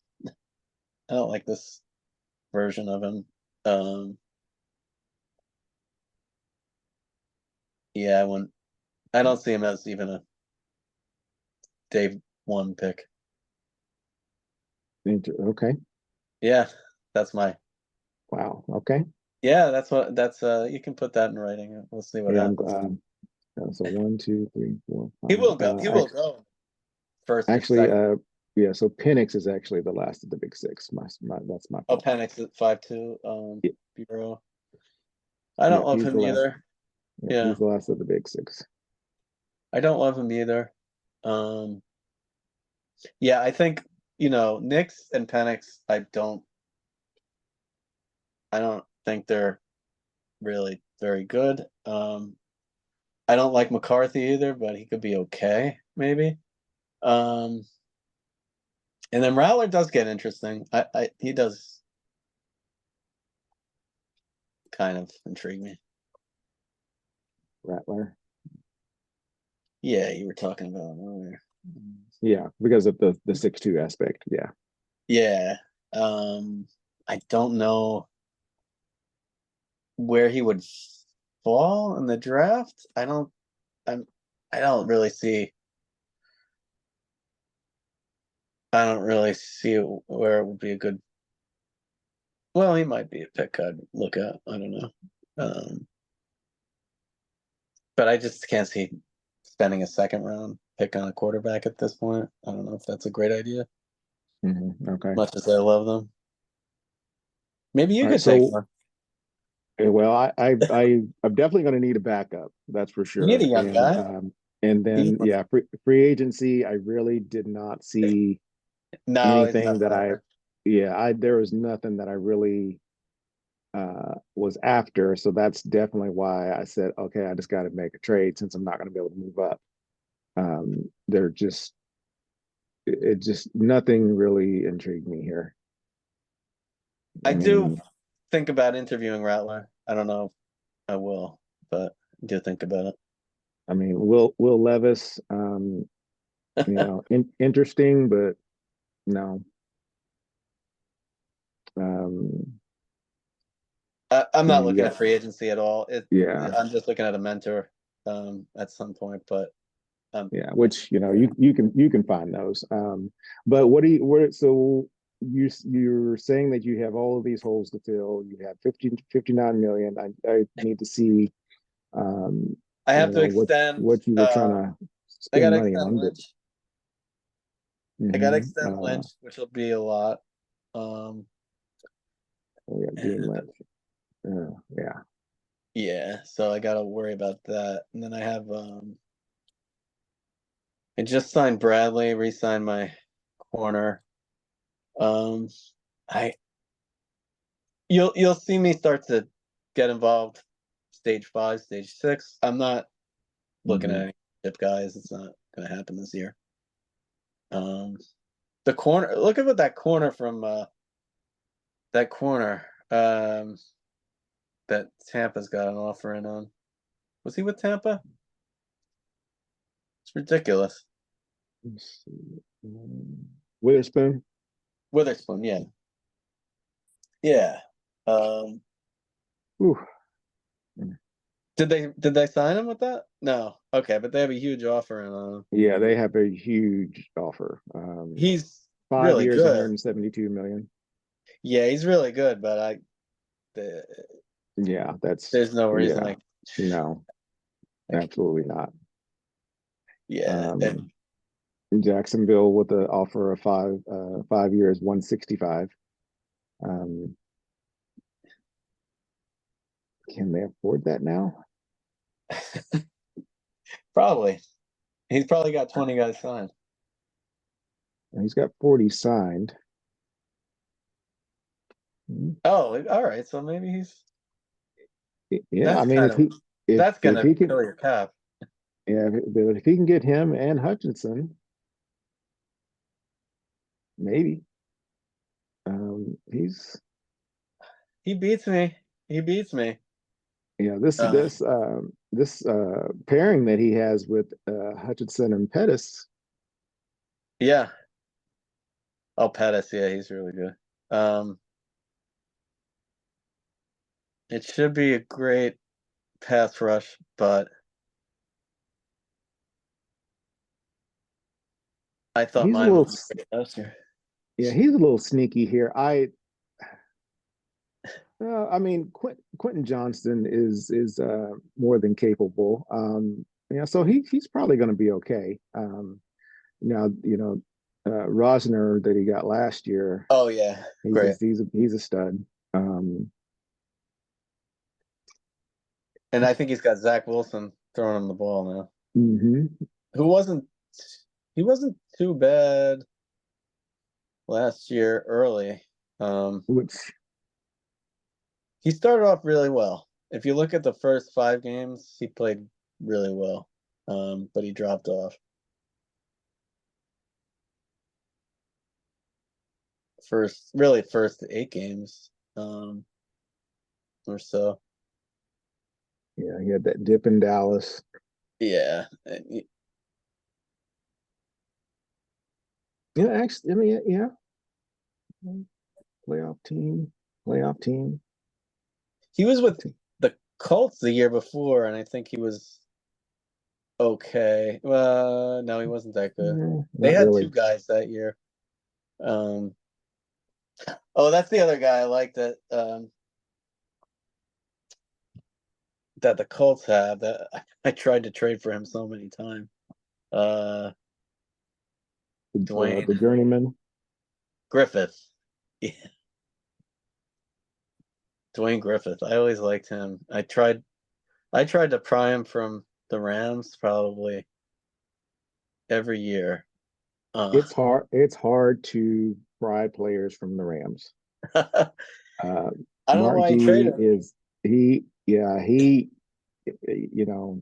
I don't like this version of him. Um, yeah, I wouldn't. I don't see him as even a day one pick. Okay. Yeah, that's my. Wow. Okay. Yeah, that's you can put that in writing. We'll see what Yeah. happens. So 1, 2, 3, 4, He 5. will go. He will go first or Actually, second. yeah. So Penix is actually the last of the big six. That's my Oh, fault. Penix at 5'2". Yeah, Bureau. I yeah, don't love he's the him last. either. Yeah, Yeah, he's the last of the big six. I don't love him either. Um, yeah, I think Knicks and Penix. I don't think they're really very good. I don't like McCarthy either, but he could be okay, maybe. Um, and then Rattler does get interesting. He does kind of intrigue me. Rattler. Yeah, you were talking about him earlier. Yeah, because of the 6'2" aspect. Yeah. Yeah. I don't know where he would fall in the draft. I don't really see where it would be a good. Well, he might be a pick I'd look at. I don't know. But I just can't see spending a second round pick on a quarterback at this point. I don't know if that's a great idea, Okay. much as I love them. Maybe you All right. could take So, one. well, I'm definitely going to need a backup. That's for You need a sure. young guy. And He- then yeah, free agency. I really did not see No, it's anything not that better. there was nothing that I really was after. So that's definitely why I said, okay, I just got to make a trade since I'm not going to be able to move up. They're just it just nothing really intrigued me here. I I do mean, think about interviewing Rattler. I don't know if I will, but I do think about Will Levis, it. interesting, but no. Um, I'm not you looking got at free agency at all. yeah, I'm just looking at a mentor at some point, but yeah. Which you can find those. But so you're saying that you have all of these holes to fill. You have 59 million. I need to see I have to extend. what you were trying to I spend gotta money extend on, but Lynch. I gotta mhm, extend Lynch, which will be a lot. Um, we got Dean and Lynch. Yeah. yeah, so I gotta worry about that. And then I have I just signed Bradley, re-signed my corner. Um, I you'll see me start to get involved stage 5, stage 6. I'm not looking Mhm. at any dip guys. It's not going to happen this year. The corner. Look at what that corner from that corner that Tampa's got an offer in on. Was he with Tampa? It's ridiculous. Let's see. Witherspoon. Witherspoon, yeah. Yeah. Ooh. Did they sign him with that? No. Okay, but they have a huge offer in on him. Yeah, they have a huge offer. He's 5 really years, good. 172 million. Yeah, he's really good, but Yeah, there's no reason yeah, no, absolutely not. Yeah. Jacksonville with the offer of 5 years, 165. Can they afford that now? Probably. He's probably got 20 guys signed. He's got 40 signed. Oh, all right. So maybe he's Yeah, that's I mean, kind of that's if gonna he can, kill your cap. yeah, if he can get him and Hutchinson, maybe. He's He beats me. He beats me. yeah. This Uh, this this pairing that he has with Hutchinson and Pettis. yeah. Oh, Pettis, yeah, he's really good. It should be a great pass rush, but I thought He's a mine little, was great last year. yeah, he's a little sneaky here. I mean, Quentin Johnston is more than capable. Yeah, so he's probably going to be okay. Now, Rosner that he got last year, Oh yeah, great. he's a stud. And I think he's got Zach Wilson throwing him the ball now. Mhm. Who wasn't he wasn't too bad last year early. Which He started off really well. If you look at the first 5 games, he played really well. But he dropped off. First 8 games, or so. yeah, he had that dip in Dallas. Yeah. Yeah, actually, I mean, yeah, playoff team, playoff team. He was with the Colts the year before, and I think he was okay. Well, no, he wasn't that good. They Not had really. 2 guys that year. Oh, that's the other guy I like that that the Colts have that I tried to trade for him so many times. Dwayne The journeyman. Griffith. Yeah. Dwayne Griffith. I always liked him. I tried to pry him from the Rams probably every year. It's hard to pry players from the Rams. I don't know Mark why he G traded him. is he you know,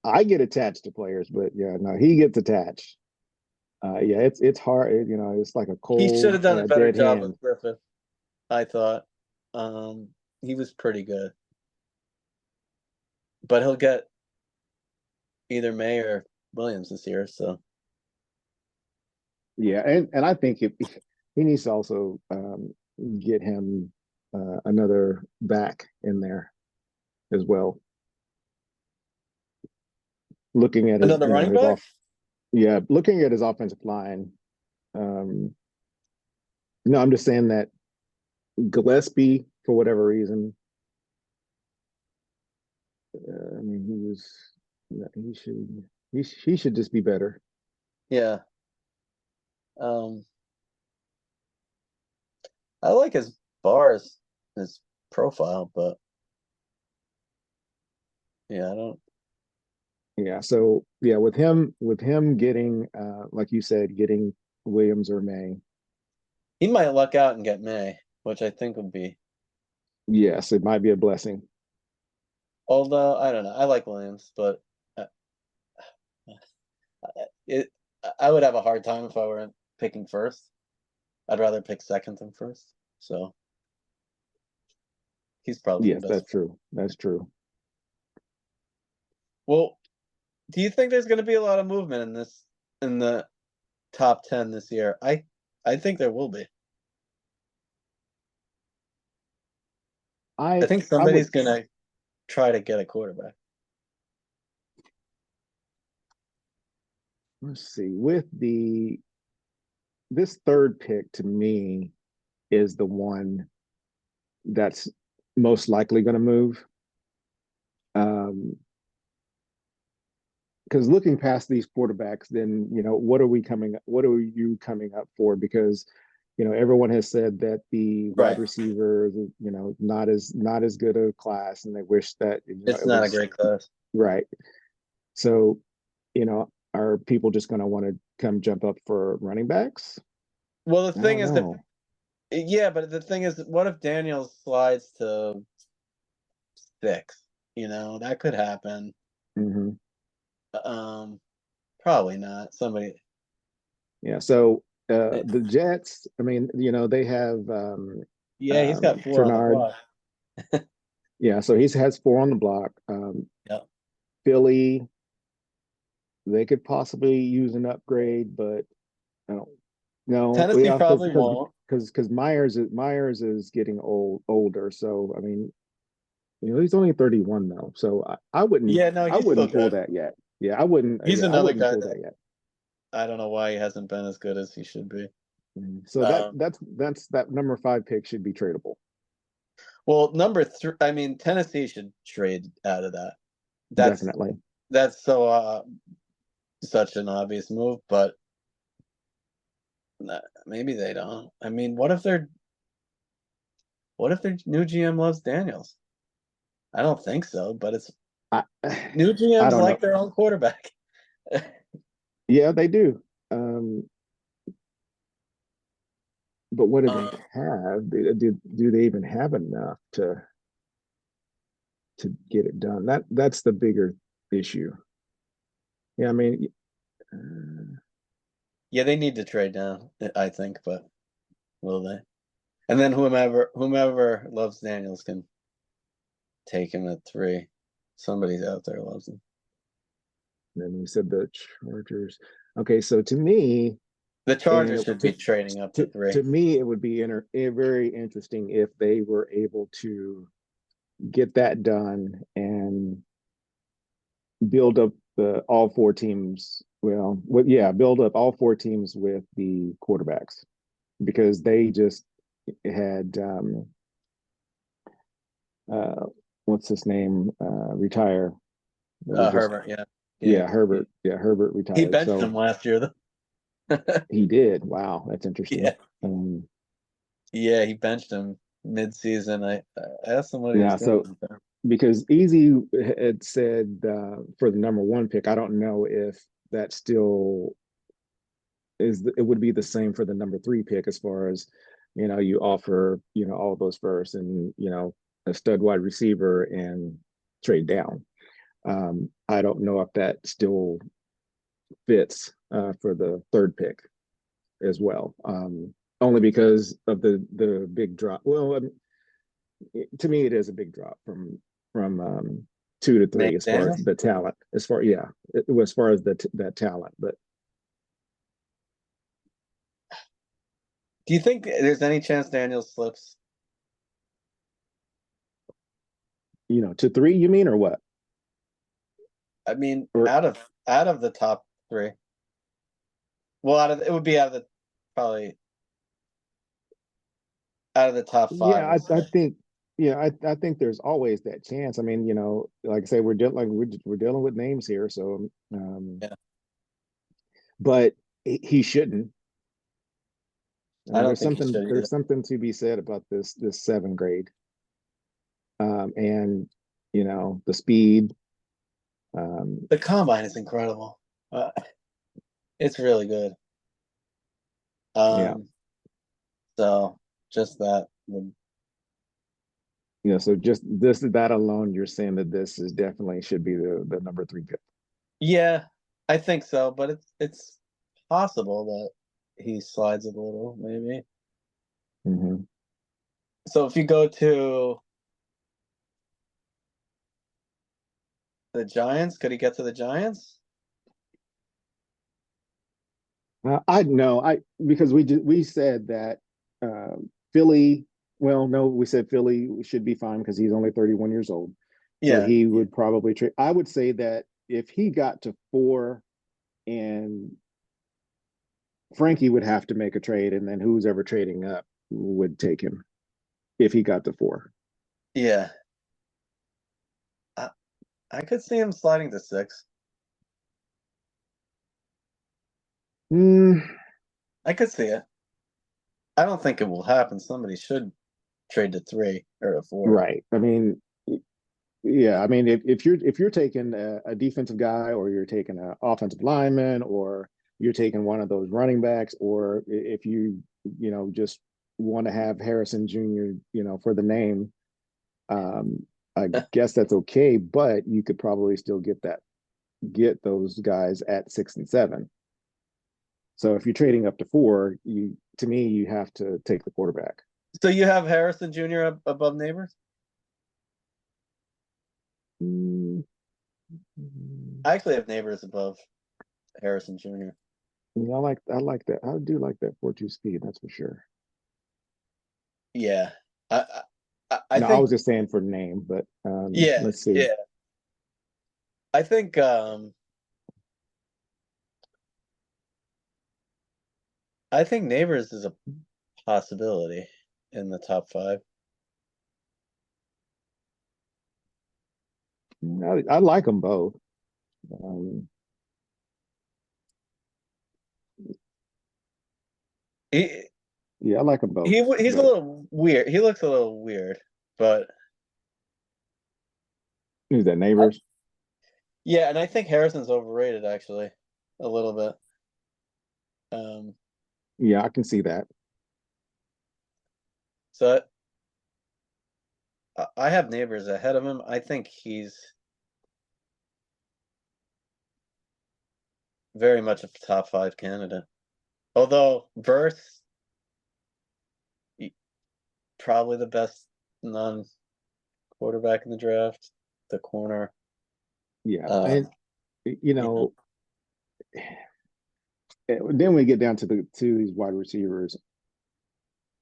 I get attached to players, but yeah, no, he gets attached. Yeah, it's hard. It's like a He should cold, have done a better dead job hand. with Griffith, I thought. He was pretty good. But he'll get either May or Williams this year, so Yeah, and I think he needs to also get him another back in there as well. Looking at his, another running back? looking at his offensive line. Um, no, I'm just saying that Gillespie, for whatever reason, I mean, he should just be better. Yeah. I like his bars, his profile, but yeah, I don't. Yeah, so yeah, with him getting like you said, getting Williams or May, He might luck out and get May, which I think would be. yes, it might be a blessing. Although I don't know, I like Williams, but uh, it I would have a hard time if I were picking first. I'd rather pick second than first. So he's probably the Yes, best. that's true. That's true. Well, do you think there's going to be a lot of movement in the top 10 this year? I think there will be. I I think I would somebody's going to try to get a quarterback. let's see with this third pick to me is the one that's most likely going to move. Because looking past these quarterbacks, then what are you coming up for? Because everyone has said that the wide Right. receiver is not as good a class, and they wish that It's it not a was great class. right. So, are people just going to want to come jump up for running backs? Well, the I thing don't is that know. yeah, but the thing is, what if Daniels slides to 6? That could happen. Hmm. Um, Probably not. Somebody. Yeah. So eh, the Jets, I mean, they have Yeah, he's got 4 on the Ternard. block. Yeah, so he has 4 on the block. Yeah. Philly, they could possibly use an upgrade, but I don't. No, Tennessee yeah, probably won't. because Myers is getting older. So I mean, he's only 31 though. So Yeah, no, I he's still wouldn't pull good. that yet. Yeah, I wouldn't. He's Yeah, I another wouldn't guy pull that that yet. I don't know why he hasn't been as good as he should be. So Um, that number 5 pick should be tradable. well, number 3, I mean, Tennessee should trade out of that. That's Definitely. that's so such an obvious move, but maybe they don't. I mean, what if their new GM loves Daniels? I don't think so, but it's I new I GMs don't like know. their own quarterback. Yeah, they do. But what do they Um, have? Do they even have enough to get it done? That's the bigger issue. Yeah, I mean, yeah, they need to trade down, I think, but will they? And then whomever loves Daniels can take him at 3. Somebody's out there loves him. then we said the Chargers. Okay, so to me, The and Chargers should be trading up to 3. to me, it would be very interesting if they were able to get that done and build up the all 4 teams. Well, build up all 4 teams with the quarterbacks because they just had uh, what's his name retire. That was just Herbert, yeah, yeah. yeah, Herbert. Yeah, Herbert He retired. benched So him last year, though. he did. Wow, that's interesting. Yeah, yeah, he benched him mid-season. I asked him what he was Yeah, doing. so because Easy had said for the number 1 pick, I don't know if that still it would be the same for the number 3 pick as far as you offer all those first and a stud wide receiver and trade down. I don't know if that still fits for the 3rd pick as well. Only because of the big drop. Well, to me, it is a big drop from 2 to 3 as far as McDaniels? the talent. As far as that talent, but Do you think there's any chance Daniels slips? to 3, you mean, or what? I mean, Or out of the top 3. Well, it would be probably out of the top 5. yeah, Let's I say. think yeah, I think there's always that chance. I mean, like I say, we're dealing with names here, so Yeah, but he shouldn't. I I mean, don't think he should either. there's something to be said about this 7th grade, and the speed. The combine is incredible. It's really good. Yeah, So just that would So just that alone, you're saying that this is definitely should be the number 3 pick. Yeah, I think so, but it's possible that he slides it a little, maybe. Hmm. So if you go to the Giants, could he get to the Giants? I know I because we said that uh, Philly. Well, no, we said Philly should be fine because he's only 31 years old. So Yeah. he would probably trade. I would say that if he got to 4 and Frankie would have to make a trade, and then who's ever trading up would take him if he got to 4. Yeah. I could see him sliding to 6. Mm, I could see it. I don't think it will happen. Somebody should trade to 3 or to 4. right. I mean, yeah. I mean, if you're taking a defensive guy, or you're taking an offensive lineman, or you're taking one of those running backs, or if just want to have Harrison Jr. For the name, I guess that's okay. But you could probably still get those guys at 6 and 7. So if you're trading up to 4, to me, you have to take the quarterback. So you have Harrison Jr. Above Neighbors? Mm, I actually have Neighbors above Harrison Jr. I like that. I do like that 4-2 speed. That's for sure. Yeah. I No, I think was just saying for name, but yeah, let's see. yeah. I think Neighbors is a possibility in the top 5. I like them both. Um, He yeah, I like them both. he's a But little weird. He looks a little weird, but who's that? Neighbors? yeah, and I think Harrison's overrated actually a little bit. Um, Yeah, I can see that. so I have Neighbors ahead of him. I think he's very much a top 5 candidate. Although Verse probably the best non-quarterback in the draft, the corner. Yeah, and Um, you you know, know, then we get down to these wide receivers.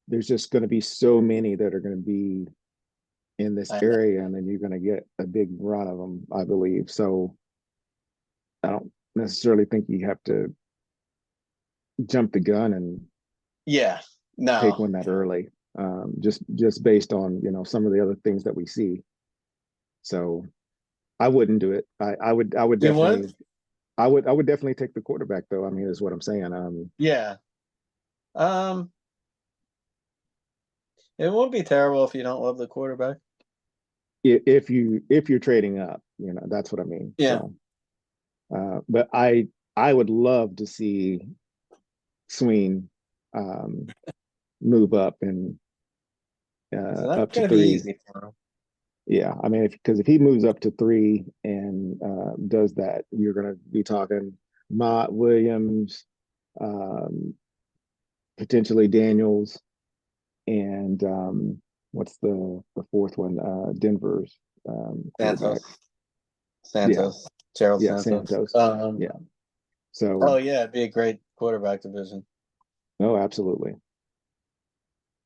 There's just going to be so many that are going to be in this I know. area, and then you're going to get a big run of them, I believe. So I don't necessarily think you have to jump the gun and Yeah, take no, one that early, just based on some of the other things that we see. So I wouldn't do it. I would you wouldn't? definitely I would definitely take the quarterback though. I mean, is what I'm saying. Yeah. Um, it won't be terrible if you don't love the quarterback. If you're trading up, that's what I mean. Yeah. So, but I would love to see Sween um, move up and It's not up to gonna be 3. easy for him. Yeah, I mean, because if he moves up to 3 and does that, you're going to be talking Mott, Williams, um, potentially Daniels, and what's the fourth one? Denver's quarterback. Santos. Yeah, Santos. Gerald yeah, Santos. Santos. Yeah. Oh So, yeah, it'd be a great quarterback division. no, absolutely,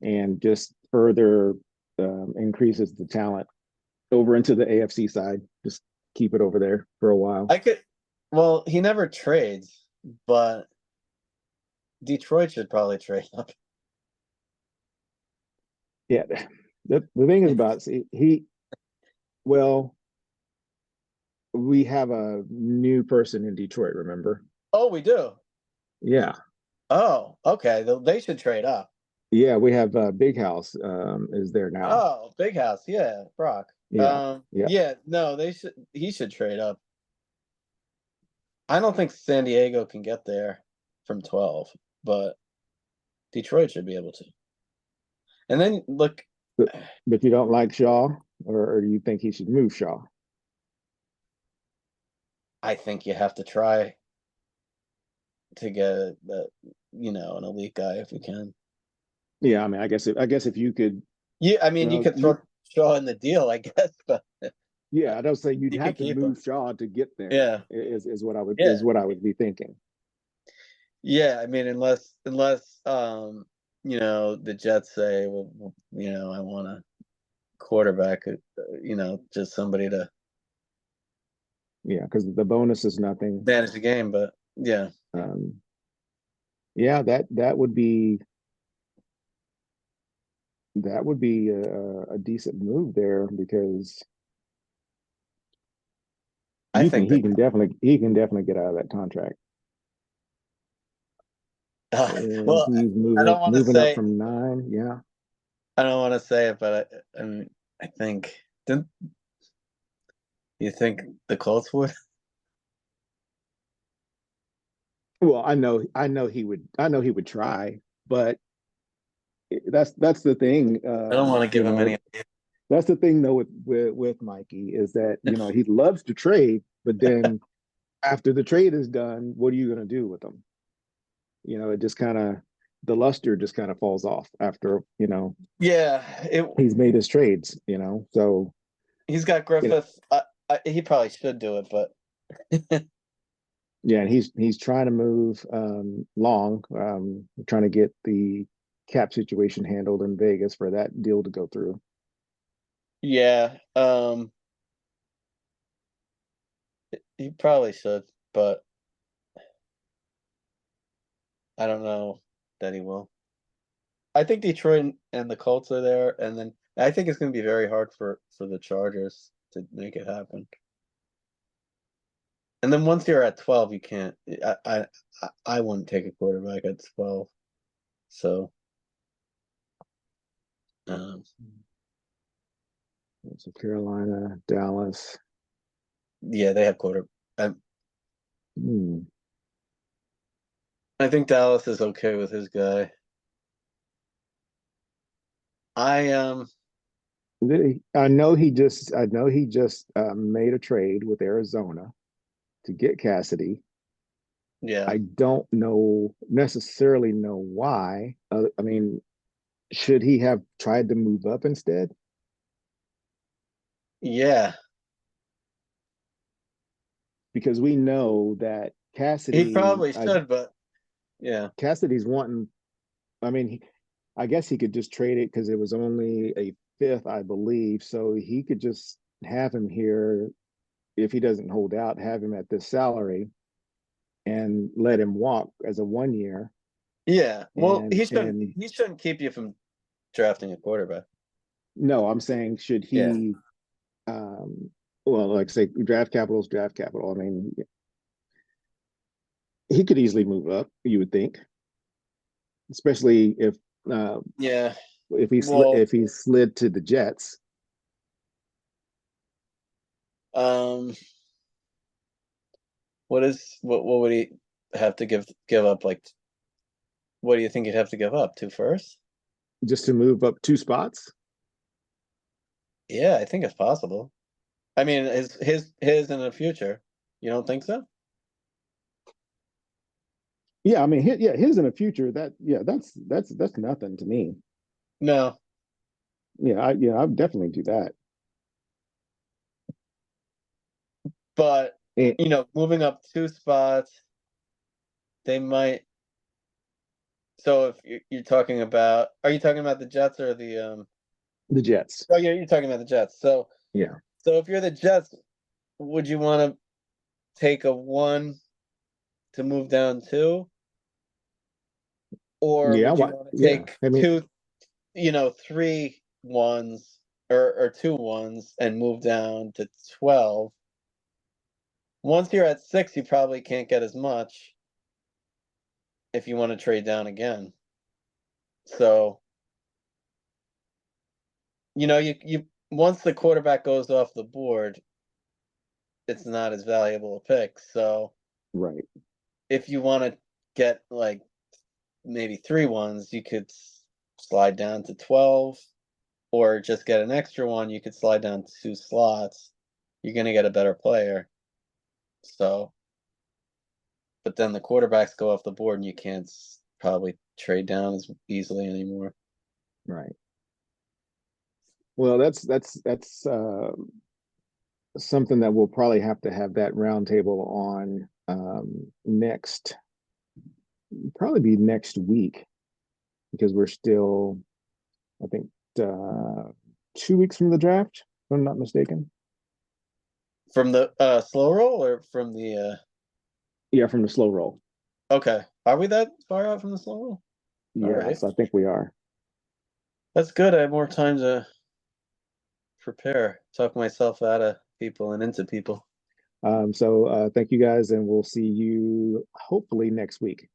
and just further increases the talent over into the AFC side. Just keep it over there for a while. Well, he never trades, but Detroit should probably trade up. Yeah, the thing is about well, we have a new person in Detroit. Remember? Oh, we do. Yeah, Oh, okay. They should trade up. yeah. We have Big House is there now. Oh, Big House. Yeah, Brock. Yeah, yeah, Yeah, no, he should trade up. I don't think San Diego can get there from 12, but Detroit should be able to. And then look, But you don't like Shaw, or do you think he should move Shaw? I think you have to try to get an elite guy if you can. Yeah, I mean, I guess if you could, I mean, you well, could throw Shaw in the deal, I guess, but yeah, I don't say you'd you could have to keep him. move Shaw to get there. Yeah, Is what I would yeah, is what I would be thinking. yeah. I mean, unless the Jets say, well, I want a quarterback, just somebody to Yeah, because the bonus is nothing. manage the game. But yeah, Um, yeah, that would be a decent move there because I you can think that. he can definitely get out of that contract. And Well, he's I moving don't want to moving up say. from 9. Yeah. I don't want to say it, but I mean, I think. Didn't you think the Colts would? Well, I know he would try, but that's the thing. I don't want to give him any. That's the thing though with Mikey is that he loves to trade, but then after the trade is done, what are you going to do with them? It just kind of the luster just kind of falls off after Yeah, he's made his trades. So he's got you know, Griffith. He probably should do it, but yeah, and he's trying to move Long, trying to get the cap situation handled in Vegas for that deal to go through. yeah, he probably should, but I don't know that he will. I think Detroit and the Colts are there, and then I think it's going to be very hard for the Chargers to make it happen. And then once you're at 12, you can't. I wouldn't take a quarterback at 12. So, um, So Carolina, Dallas. yeah, they have quarter. Hmm. I think Dallas is okay with his guy. I I know he just made a trade with Arizona to get Cassidy. yeah, I don't necessarily know why. I mean, should he have tried to move up instead? yeah. Because we know that He probably should, but yeah, Cassidy's wanting. I mean, I guess he could just trade it because it was only a fifth, I believe. So he could just have him here if he doesn't hold out, have him at this salary and let him walk as a 1 year. yeah. Well, And he shouldn't keep you from drafting a quarterback. no, I'm saying should Yeah, he well, like say draft capital is draft capital. I mean, he could easily move up, you would think, especially uh yeah. if Well, he slid to the Jets. um, what would he have to give up? Like, what do you think he'd have to give up? 2 firsts? Just to move up 2 spots. Yeah, I think it's possible. I mean, his in the future. You don't think so? Yeah, I mean, his in the future. That's nothing to me. No. I'd definitely do that. But And moving up 2 spots, they might. So if you're talking about, are you talking about the Jets or the? the Jets. Oh yeah, you're talking about the Jets. So Yeah. if you're the Jets, would you want to take a 1 to move down 2, or Yeah. would you What? want to Yeah. take I mean, 2, 3 1s or 2 1s and move down to 12? Once you're at 6, you probably can't get as much if you want to trade down again. So, you once the quarterback goes off the board, it's not as valuable a pick. So, right. if you want to get like maybe 3 1s, you could slide down to 12, or just get an extra one, you could slide down 2 slots. You're gonna get a better player. So, but then the quarterbacks go off the board, and you can't probably trade down as easily anymore. Right. Well, that's something that we'll probably have to have that roundtable on next, probably be next week, because we're still, I think, 2 weeks from the draft, if I'm not mistaken. From the slow roll or from the Yeah, from the slow roll. okay. Are we that far out from the slow roll? Yes, right. I think we are. That's good. I have more time to prepare, talk myself out of people and into people. So thank you guys, and we'll see you hopefully next week.